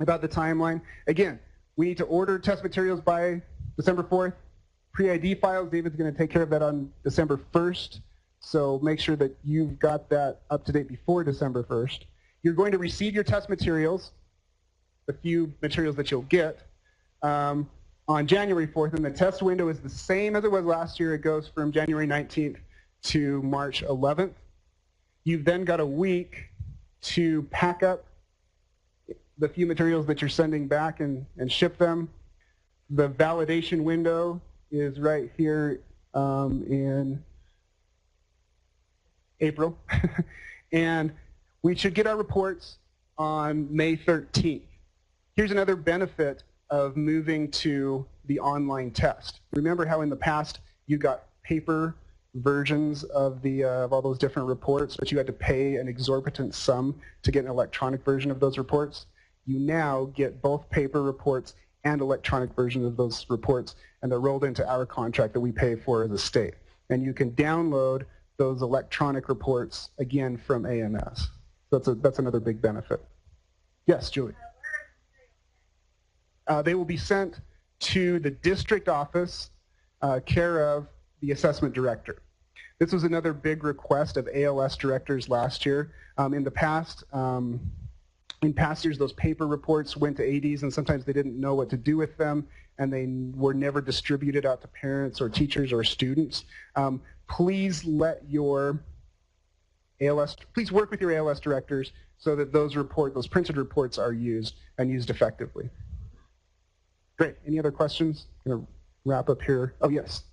about the timeline. Again, we need to order test materials by December 4th. Pre-ID files, David's going to take care of that on December 1st. So make sure that you've got that up to date before December 1st. You're going to receive your test materials, the few materials that you'll get, on January 4th. And the test window is the same as it was last year. It goes from January 19th to March 11th. You've then got a week to pack up the few materials that you're sending back and ship them. The validation window is right here in April. And we should get our reports on May 13th. Here's another benefit of moving to the online test. Remember how in the past you got paper versions of all those different reports, but you had to pay an exorbitant sum to get an electronic version of those reports? You now get both paper reports and electronic versions of those reports, and they're rolled into our contract that we pay for as a state. And you can download those electronic reports again from AMS. That's another big benefit. Yes, Julie. They will be sent to the district office, care of the assessment director. This was another big request of ALS directors last year. In past years, those paper reports went to ADs, and sometimes they didn't know what to do with them, and they were never distributed out to parents or teachers or students. Please let your please work with your ALS directors so that those printed reports are used and used effectively. Great. Any other questions? I'm going to wrap up here. Oh, yes.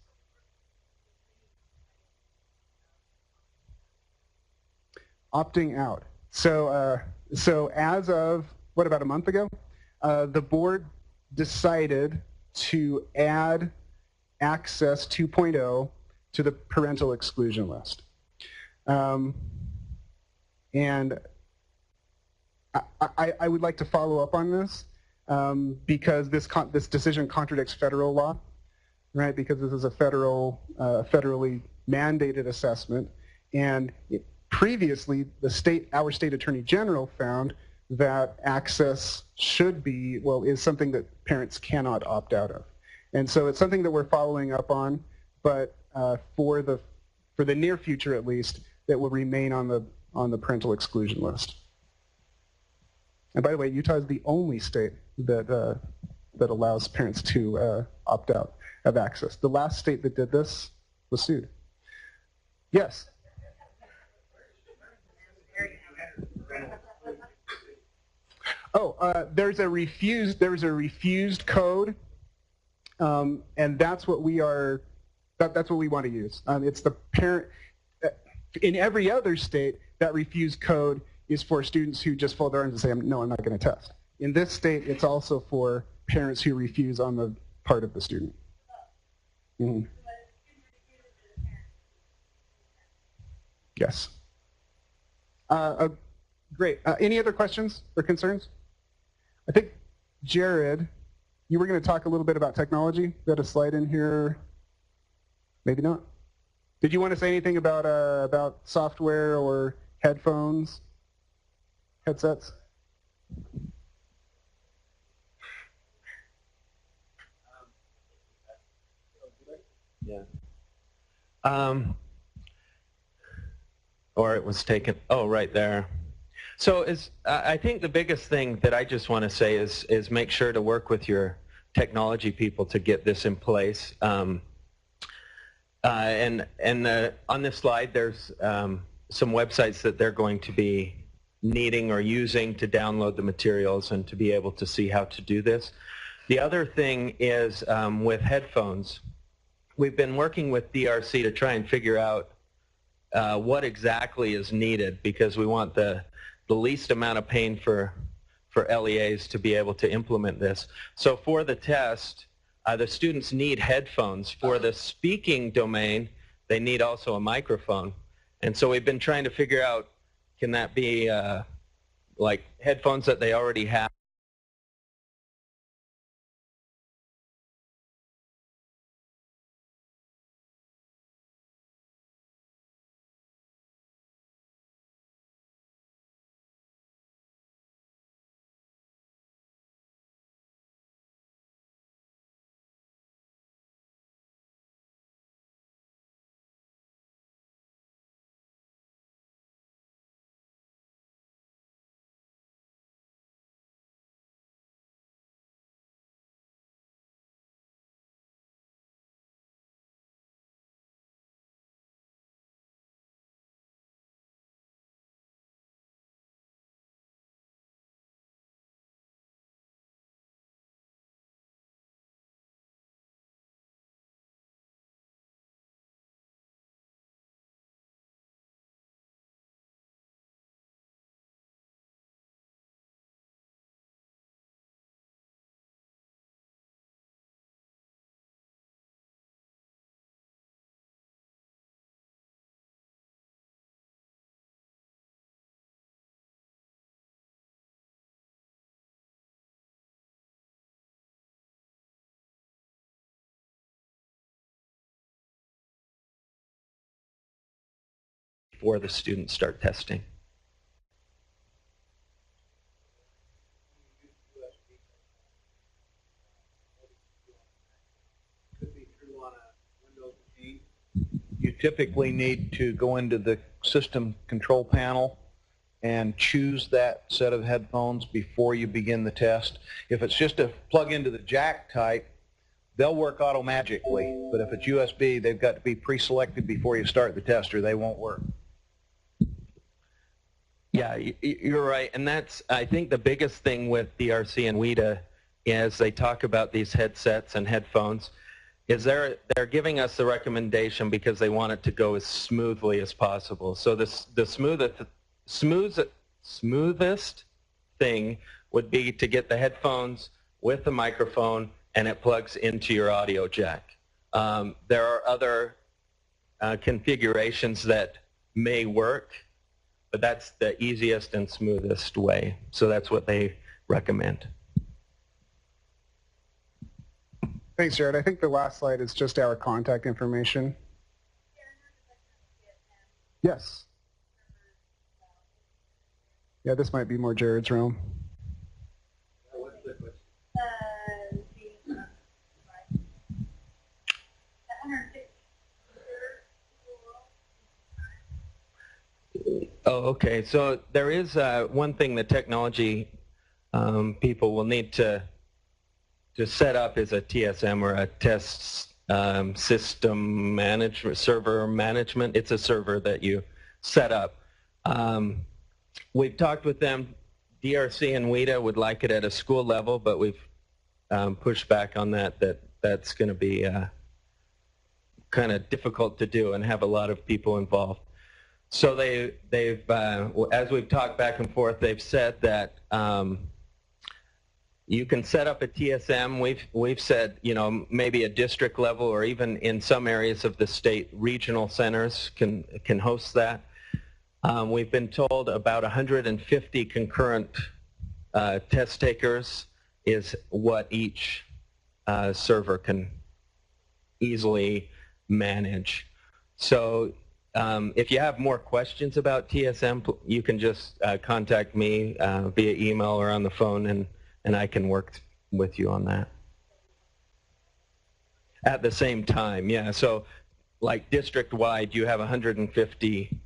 Opting out. So as of, about a month ago, the board decided to add Access 2.0 to the parental exclusion list. And I would like to follow up on this because this decision contradicts federal law, right? Because this is a federally mandated assessment, and previously our state attorney general found that access is something that parents cannot opt out of, and so it's something that we're following up on, but for the near future at least, that will remain on the parental exclusion list. And by the way, Utah is the only state that allows parents to opt out of access. The last state that did this was sued. Yes. Oh, there's a refused code, and that's what we are. That's what we want to use. It's the parent. In every other state, that refused code is for students who just fold their arms and say, "No, I'm not going to test." In this state, it's also for parents who refuse on the part of the student. Mm-hmm. Yes. Great. Any other questions or concerns? I think, Jared, you were going to talk a little bit about technology. We had a slide in here. Maybe not. Did you want to say anything about software or headphones, headsets? Yeah. Or it was taken. Oh, right there. So I think the biggest thing that I just want to say is make sure to work with your technology people to get this in place. And on this slide, there's some websites that they're going to be needing or using to download the materials and to be able to see how to do this. The other thing is with headphones, we've been working with DRC to try and figure out what exactly is needed, because we want the least amount of pain for LEAs to be able to implement this. So for the test, the students need headphones. For the speaking domain, they need also a microphone. And so we've been trying to figure out Can that be like headphones that they already have? Before the students start testing. You typically need to go into the system control panel and choose that set of headphones before you begin the test. If it's just a plug into the jack type, they'll work automagically. But if it's USB, they've got to be pre-selected before you start the test or they won't work. Yeah, you're right, and that's, I think, the biggest thing with DRC and WIDA is they talk about these headsets and headphones, is they're giving us the recommendation because they want it to go as smoothly as possible. So the smoothest thing would be to get the headphones with the microphone and it plugs into your audio jack. There are other configurations that may work, but that's the easiest and smoothest way. So that's what they recommend. Thanks, Jared. I think the last slide is just our contact information. Yes. Yeah, this might be more Jared's realm. Oh, okay. So there is one thing the technology people will need to set up is a TSM, or a test system management, server management. It's a server that you set up. We've talked with them. DRC and WIDA would like it at a school level, but we've pushed back on that's going to be kind of difficult to do and have a lot of people involved. So they've as we've talked back and forth, they've said that you can set up a TSM. We've said, you know, maybe a district level, or even in some areas of the state, regional centers can host that. We've been told about 150 concurrent test takers is what each server can easily manage. So if you have more questions about TSM, you can just contact me via email or on the phone, and I can work with you on that. At the same time, yeah. So like district-wide, you have 150.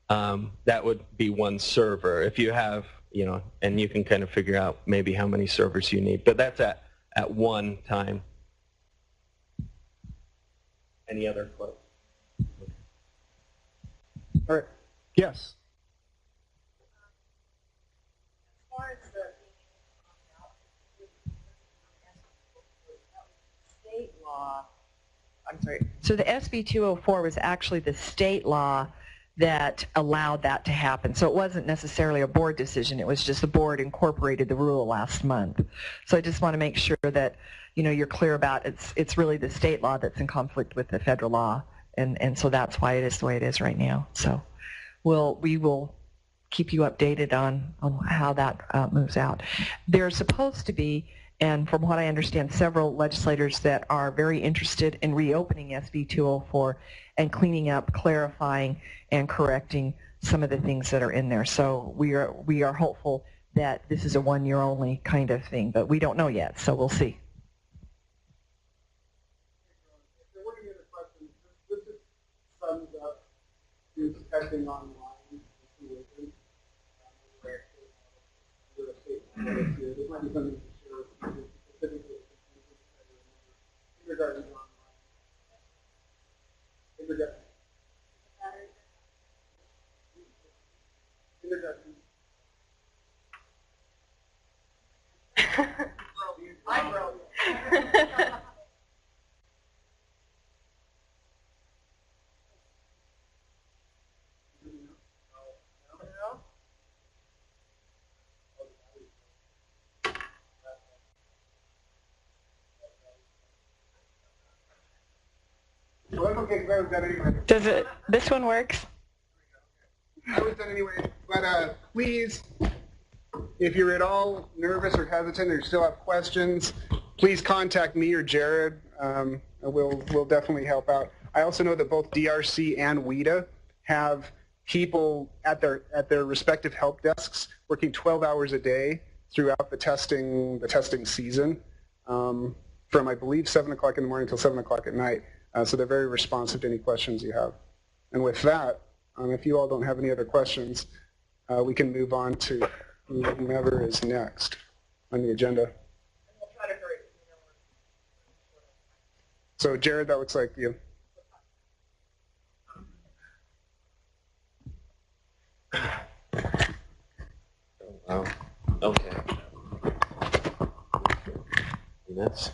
That would be one server. If you have, you know, and you can kind of figure out maybe how many servers you need. But that's at one time. Any other questions? All right. Yes. As far as the state law, I'm sorry. So the SB 204 was actually the state law that allowed that to happen. So it wasn't necessarily a board decision. It was just the board incorporated the rule last month. So I just want to make sure that, you know, you're clear about it's really the state law that's in conflict with the federal law, and so that's why it is the way it is right now. So we will keep you updated on how that moves out. There's supposed to be, and from what I understand, several legislators that are very interested in reopening SB 204 and cleaning up, clarifying, and correcting some of the things that are in there. So we are hopeful that this is a one-year only kind of thing, but we don't know yet, so we'll see. There weren't any other questions. This is sums up to testing online. This might be something to share with you specifically. Kindergarten online. Kindergarten. Kindergarten. Well, that's okay, because I was done anyway. This one works? I was done anyway, but please, if you're at all nervous or hesitant or still have questions, please contact me or Jared. We'll definitely help out. I also know that both DRC and WIDA have people at their respective help desks working 12 hours a day throughout the testing season, from I believe 7 o'clock in the morning until 7 o'clock at night. So they're very responsive to any questions you have. And with that, if you all don't have any other questions, we can move on to whomever is next on the agenda. So Jared, that looks like you. Oh, okay. That's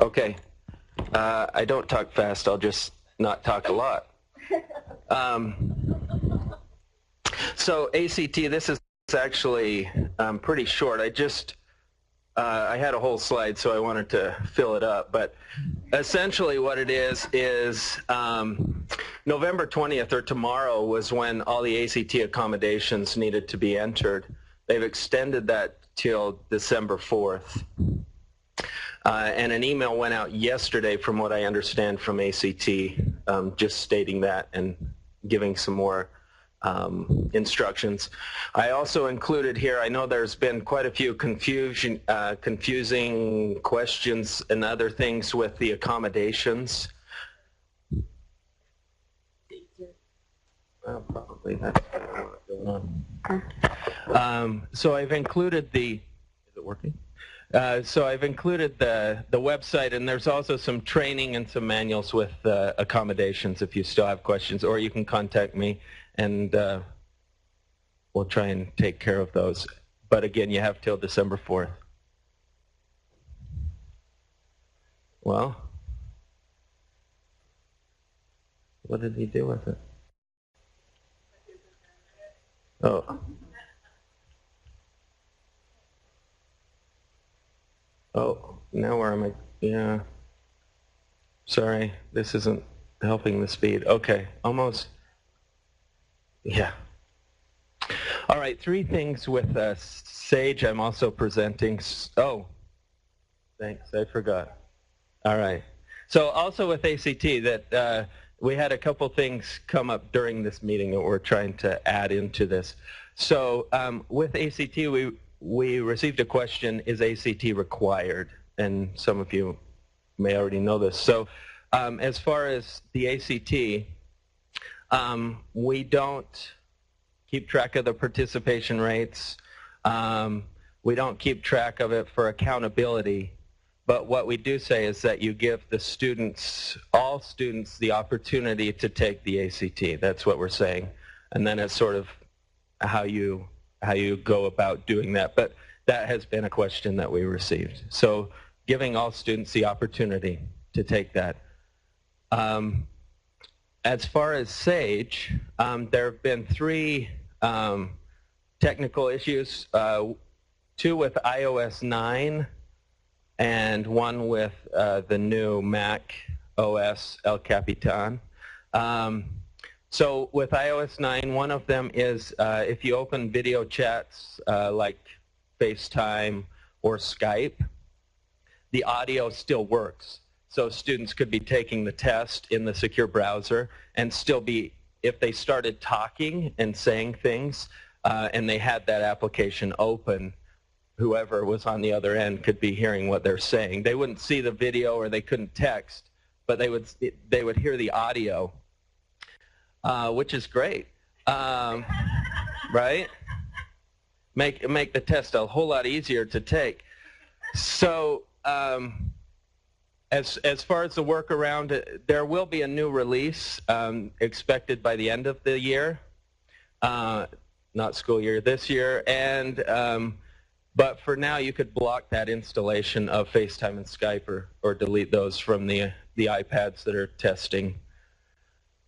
okay. I don't talk fast. I'll just not talk a lot. So ACT, this is actually pretty short. I had a whole slide, so I wanted to fill it up. But essentially what it is November 20th, or tomorrow, was when all the ACT accommodations needed to be entered. They've extended that till December 4th. And an email went out yesterday, from what I understand, from ACT, just stating that and giving some more instructions. I also included here, I know there's been quite a few confusing questions and other things with the accommodations. Well, probably that's what's going on. So I've included is it working? So I've included the website, and there's also some training and some manuals with accommodations if you still have questions, or you can contact me and we'll try and take care of those. But again, you have till December 4th. Well, what did he do with it? Oh. Oh, now where am I? Yeah. Sorry, this isn't helping the speed. Okay, almost. Yeah. All right, 3 things with SAGE. I'm also presenting. Oh, thanks, I forgot. All right. So also with ACT, that we had a couple things come up during this meeting that we're trying to add into this. So with ACT, we received a question, is ACT required? And some of you may already know this. So as far as the ACT, we don't keep track of the participation rates. We don't keep track of it for accountability. But what we do say is that you give the students, all students, the opportunity to take the ACT. That's what we're saying. And then it's sort of how you go about doing that. But that has been a question that we received. So giving all students the opportunity to take that. As far as SAGE, there have been 3 technical issues, 2 with iOS 9 and 1 with the new Mac OS El Capitan. So with iOS 9, one of them is if you open video chats like FaceTime or Skype, the audio still works. So students could be taking the test in the secure browser and still be, if they started talking and saying things and they had that application open, whoever was on the other end could be hearing what they're saying. They wouldn't see the video or they couldn't text, but they would hear the audio, which is great, right? Make the test a whole lot easier to take. So as far as the workaround, there will be a new release expected by the end of the year, not school year, this year, and but for now you could block that installation of FaceTime and Skype or delete those from the iPads that are testing.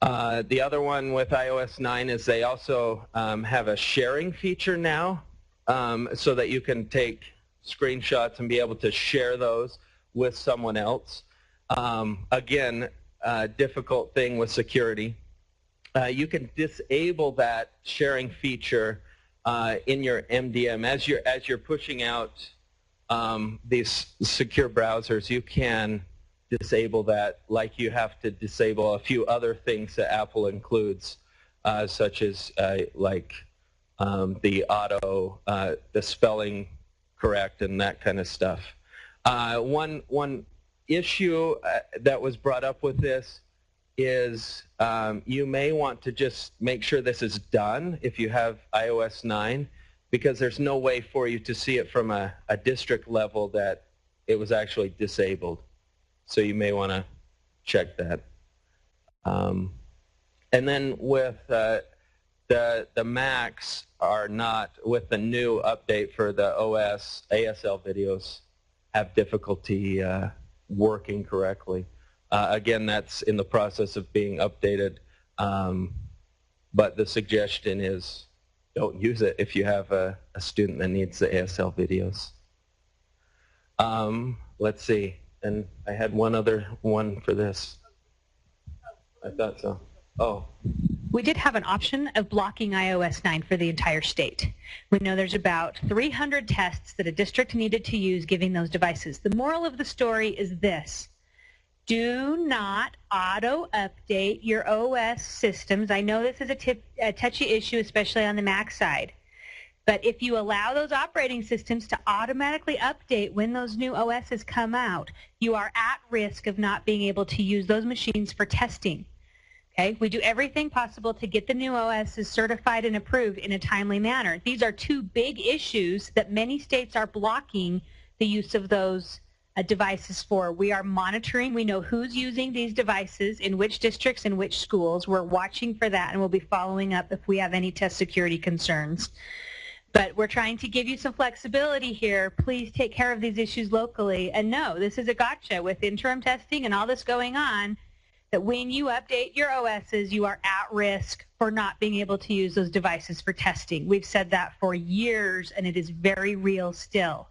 The other one with iOS 9 is they also have a sharing feature now, so that you can take screenshots and be able to share those with someone else. Again, difficult thing with security. You can disable that sharing feature in your MDM as you're pushing out these secure browsers. You can disable that, like you have to disable a few other things that Apple includes, such as like the auto, the spelling correct, and that kind of stuff. One issue that was brought up with this is you may want to just make sure this is done if you have iOS 9, because there's no way for you to see it from a district level that it was actually disabled. So you may want to check that. And then with the Macs are not, with the new update for the OS, ASL videos have difficulty working correctly. Again, that's in the process of being updated, but the suggestion is don't use it if you have a student that needs the ASL videos. Let's see, and I had one other one for this. I thought so. Oh. We did have an option of blocking iOS 9 for the entire state. We know there's about 300 tests that a district needed to use giving those devices. The moral of the story is this. Do not auto-update your OS systems. I know this is a touchy issue, especially on the Mac side. But if you allow those operating systems to automatically update when those new OSs come out, you are at risk of not being able to use those machines for testing. Okay? We do everything possible to get the new OSs certified and approved in a timely manner. These are two big issues that many states are blocking the use of those devices for. We are monitoring. We know who's using these devices, in which districts, in which schools. We're watching for that, and we'll be following up if we have any test security concerns. But we're trying to give you some flexibility here. Please take care of these issues locally. And no, this is a gotcha with interim testing and all this going on, that when you update your OSs, you are at risk for not being able to use those devices for testing. We've said that for years, and it is very real still.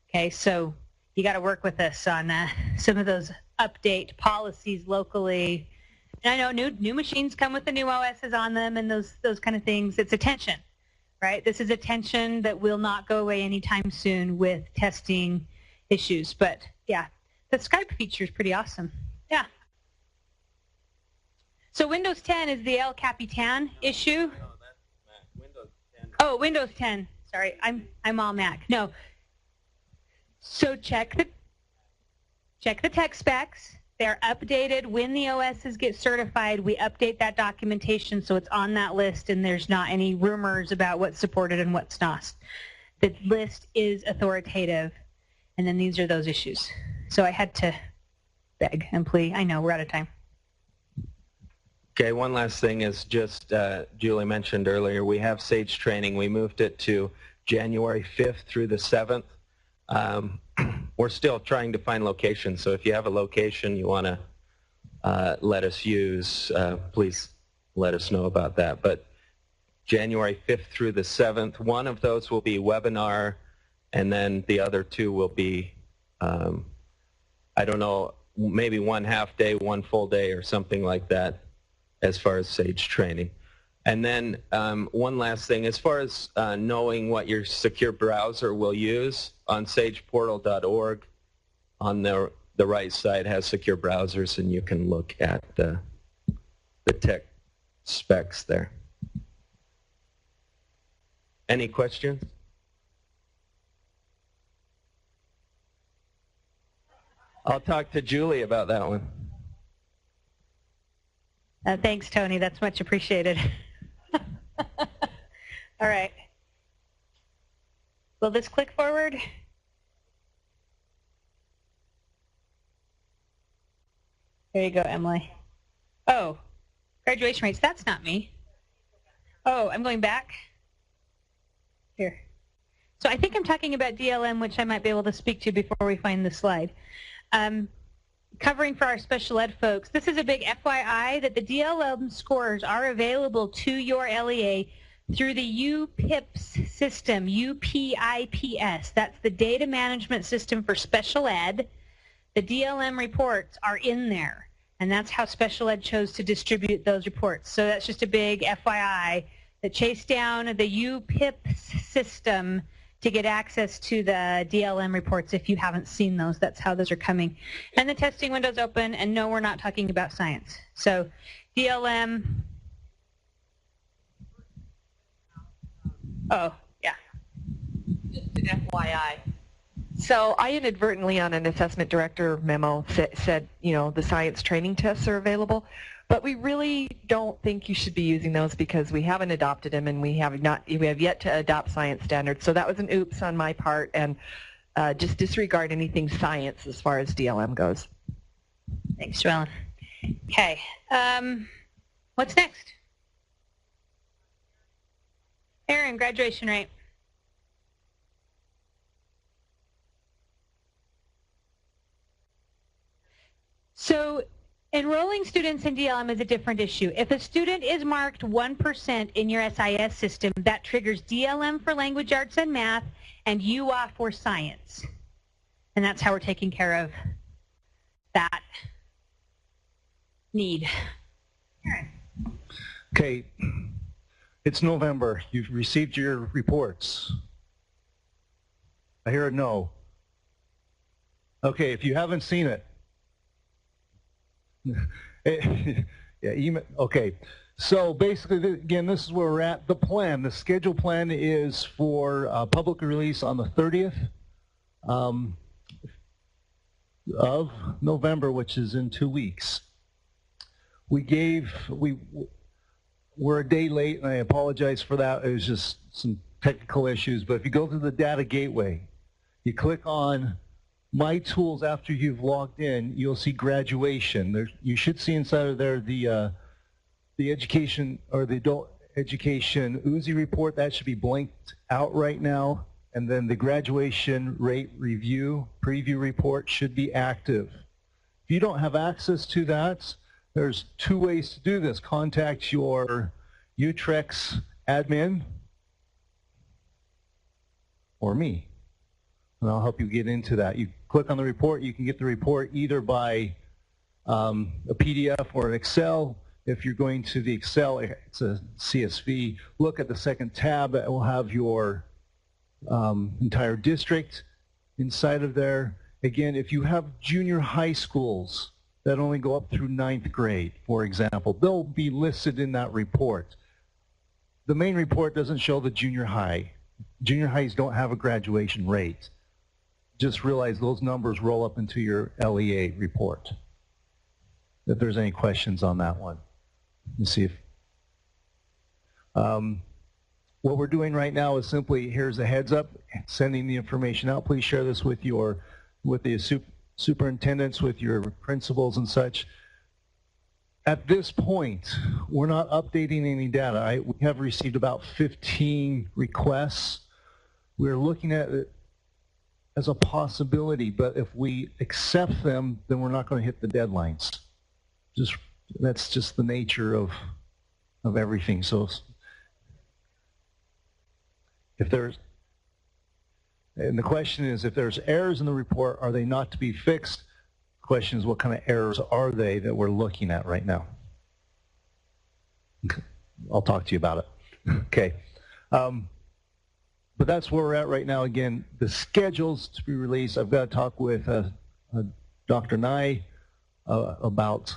Okay, so you got to work with us on some of those update policies locally. And I know new machines come with the new OSs on them and those kind of things. It's attention, right? This is attention that will not go away anytime soon with testing issues. But yeah, the Skype feature is pretty awesome. Yeah. So Windows 10 is the El Capitan issue. No, that's Mac. Windows 10. Oh, Windows 10. Sorry, I'm all Mac. No. So check the tech specs. They're updated when the OSs get certified. We update that documentation so it's on that list, and there's not any rumors about what's supported and what's not. The list is authoritative, and then these are those issues. So I had to beg and plead. I know we're out of time. Okay, one last thing is just, Julie mentioned earlier, we have SAGE training. We moved it to January 5th through the 7th. We're still trying to find locations, so if you have a location you want to let us use, please let us know about that. But January 5th through the 7th, one of those will be webinar, and then the other two will be, I don't know, maybe one half day, one full day, or something like that. as far as SAGE training. And then one last thing, as far as knowing what your secure browser will use, on sageportal.org, on the right side has secure browsers, and you can look at the tech specs there. Any questions? I'll talk to Julie about that one. Thanks, Tony. That's much appreciated. All right. Will this click forward? There you go, Emily. Oh, graduation rates. That's not me. Oh, I'm going back. Here. So I think I'm talking about DLM, which I might be able to speak to before we find the slide. Covering for our special ed folks, this is a big FYI that the DLM scores are available to your LEA through the UPIPS system, UPIPS. That's the data management system for special ed. The DLM reports are in there, and that's how special ed chose to distribute those reports. So that's just a big FYI that chase down the UPIPS system to get access to the DLM reports if you haven't seen those. That's how those are coming. And the testing window's open, and no, we're not talking about science. So DLM, oh, yeah. Just an FYI. So I inadvertently on an assessment director memo said, you know, the science training tests are available. But we really don't think you should be using those because we haven't adopted them, and we have yet to adopt science standards. So that was an oops on my part, and just disregard anything science as far as DLM goes. Thanks, Joellen. Okay. What's next? Aaron, graduation rate. So enrolling students in DLM is a different issue. If a student is marked 1% in your SIS system, that triggers DLM for language arts and math and UA for science. And that's how we're taking care of that need. Aaron. Okay, it's November. You've received your reports. I hear a no. Okay, if you haven't seen it, yeah, email. Okay, so basically, again, this is where we're at. The plan, the schedule plan is for public release on the 30th of November, which is in 2 weeks. We're a day late, and I apologize for that. It was just some technical issues. But if you go to the data gateway, you click on My Tools after you've logged in, you'll see graduation. You should see inside of there the education or the adult education UZI report. That should be blanked out right now. And then the graduation rate review preview report should be active. If you don't have access to that, there's 2 ways to do this. Contact your UTREX admin or me, and I'll help you get into that. You click on the report. You can get the report either by a PDF or an Excel. If you're going to the Excel, it's a CSV. Look at the second tab. It will have your entire district inside of there. Again, if you have junior high schools that only go up through 9th grade, for example, they'll be listed in that report. The main report doesn't show the junior high. Junior highs don't have a graduation rate. Just realize those numbers roll up into your LEA report. If there's any questions on that one. Let's see if what we're doing right now is simply, here's a heads up, sending the information out. Please share this with the superintendents, with your principals and such. At this point, we're not updating any data. We have received about 15 requests. We're looking at it as a possibility, but if we accept them, then we're not going to hit the deadlines. That's just the nature of everything. So if there's, and the question is, if there's errors in the report, are they not to be fixed? The question is, what kind of errors are they that we're looking at right now? I'll talk to you about it. Okay. But that's where we're at right now. Again, the schedules to be released, I've got to talk with Dr. Nye about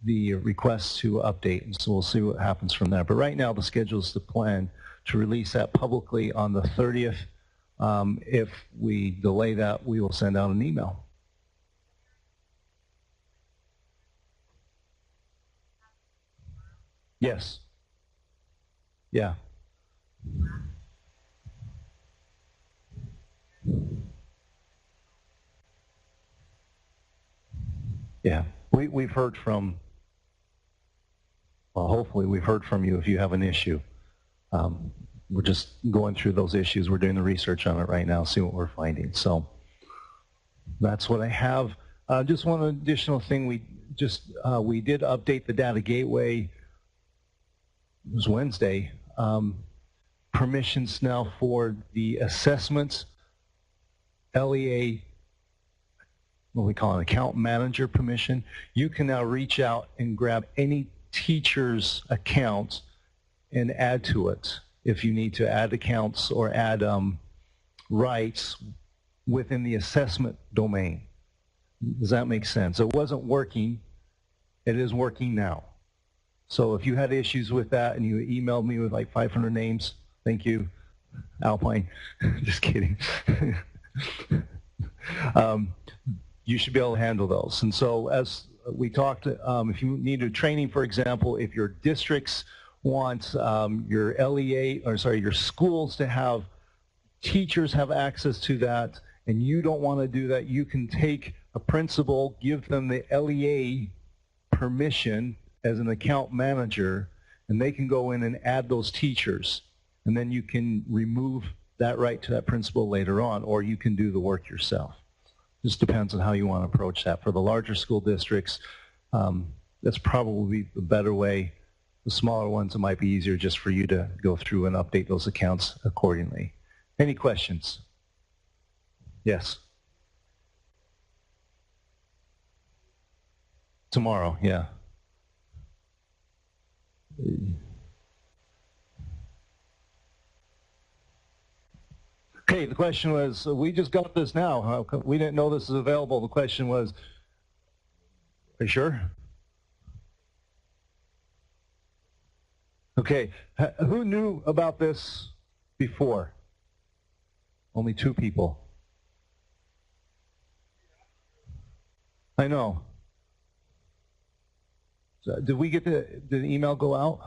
the request to update, and so we'll see what happens from there. But right now, the schedule is the plan to release that publicly on the 30th. If we delay that, we will send out an email. Yes. Yeah. Yeah. We've heard from, well, hopefully we've heard from you if you have an issue. We're just going through those issues. We're doing the research on it right now, see what we're finding. So that's what I have. Just one additional thing, we did update the data gateway. It was Wednesday. Permissions now for the assessments, LEA, what we call an account manager permission. You can now reach out and grab any teacher's account and add to it if you need to add accounts or add rights within the assessment domain. Does that make sense? It wasn't working. It is working now. So if you had issues with that and you emailed me with like 500 names, thank you, Alpine. Just kidding. You should be able to handle those. And so as we talked, if you need a training, for example, if your districts want your LEA, or sorry, your schools to have teachers have access to that, and you don't want to do that, you can take a principal, give them the LEA permission as an account manager, and they can go in and add those teachers, and then you can remove that right to that principal later on, or you can do the work yourself. Just depends on how you want to approach that. For the larger school districts, that's probably the better way. The smaller ones, it might be easier just for you to go through and update those accounts accordingly. Any questions? Yes. Tomorrow, yeah. Okay, the question was, we just got this now. We didn't know this was available. The question was, are you sure? Okay, who knew about this before? Only 2 people. I know. So did we get did the email go out?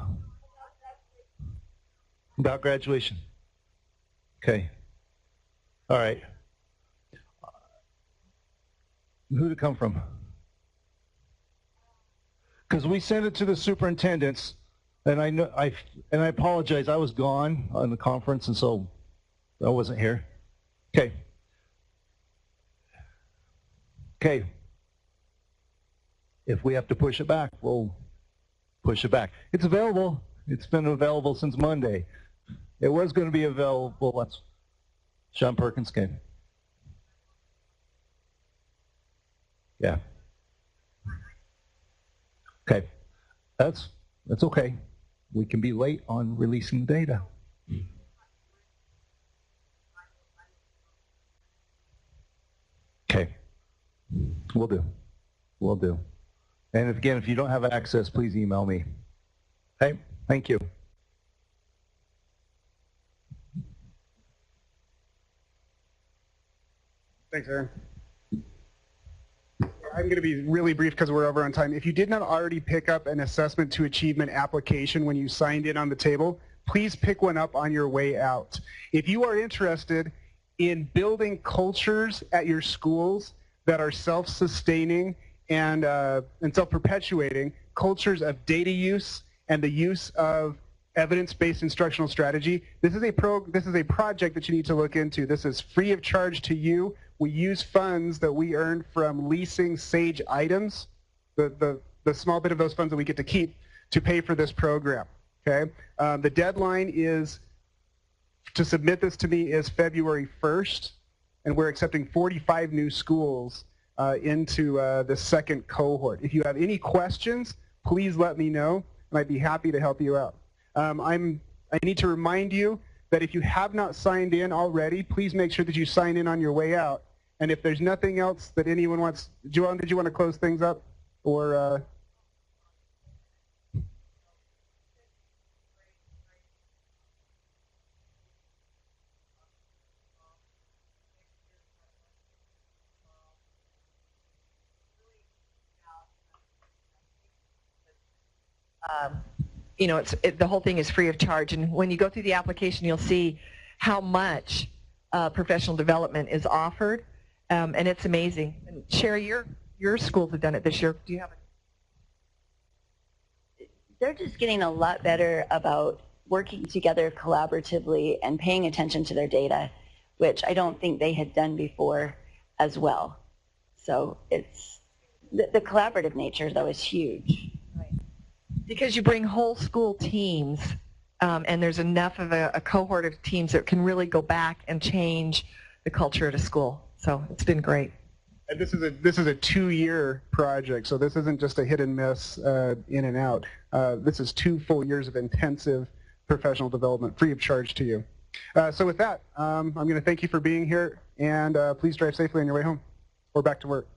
About graduation. Okay. All right. Who did it come from? Because we sent it to the superintendents, and I apologize. I was gone on the conference, and so I wasn't here. Okay. Okay. If we have to push it back, we'll push it back. It's available. It's been available since Monday. It was going to be available. Let's. Sean Perkins came. Yeah. Okay. That's okay. We can be late on releasing the data. Okay. We'll do. We'll do. And again, if you don't have access, please email me. Okay? Thank you. Thanks, Aaron. I'm going to be really brief because we're over on time. If you did not already pick up an Assessment to Achievement application when you signed in on the table, please pick one up on your way out. If you are interested in building cultures at your schools that are self-sustaining and self-perpetuating, cultures of data use and the use of evidence-based instructional strategy, this is a project that you need to look into. This is free of charge to you. We use funds that we earned from leasing Sage items, the small bit of those funds that we get to keep, to pay for this program. Okay, the deadline is to submit this to me is February 1st, and we're accepting 45 new schools into the second cohort. If you have any questions, please let me know. and I'd be happy to help you out. I need to remind you that if you have not signed in already, please make sure that you sign in on your way out. And if there's nothing else that anyone wants, Joanne, did you want to close things up? Or you know, the whole thing is free of charge. And when you go through the application, you'll see how much professional development is offered, and it's amazing. And Sherry, your schools have done it this year. Do you have it? They're just getting a lot better about working together collaboratively and paying attention to their data, which I don't think they had done before as well. So it's the collaborative nature, though, is huge. Because you bring whole school teams, and there's enough of a cohort of teams that can really go back and change the culture at a school. So it's been great. And this is a 2-year project, so this isn't just a hit and miss in and out. This is 2 full years of intensive professional development, free of charge to you. So with that, I'm going to thank you for being here, and please drive safely on your way home or back to work.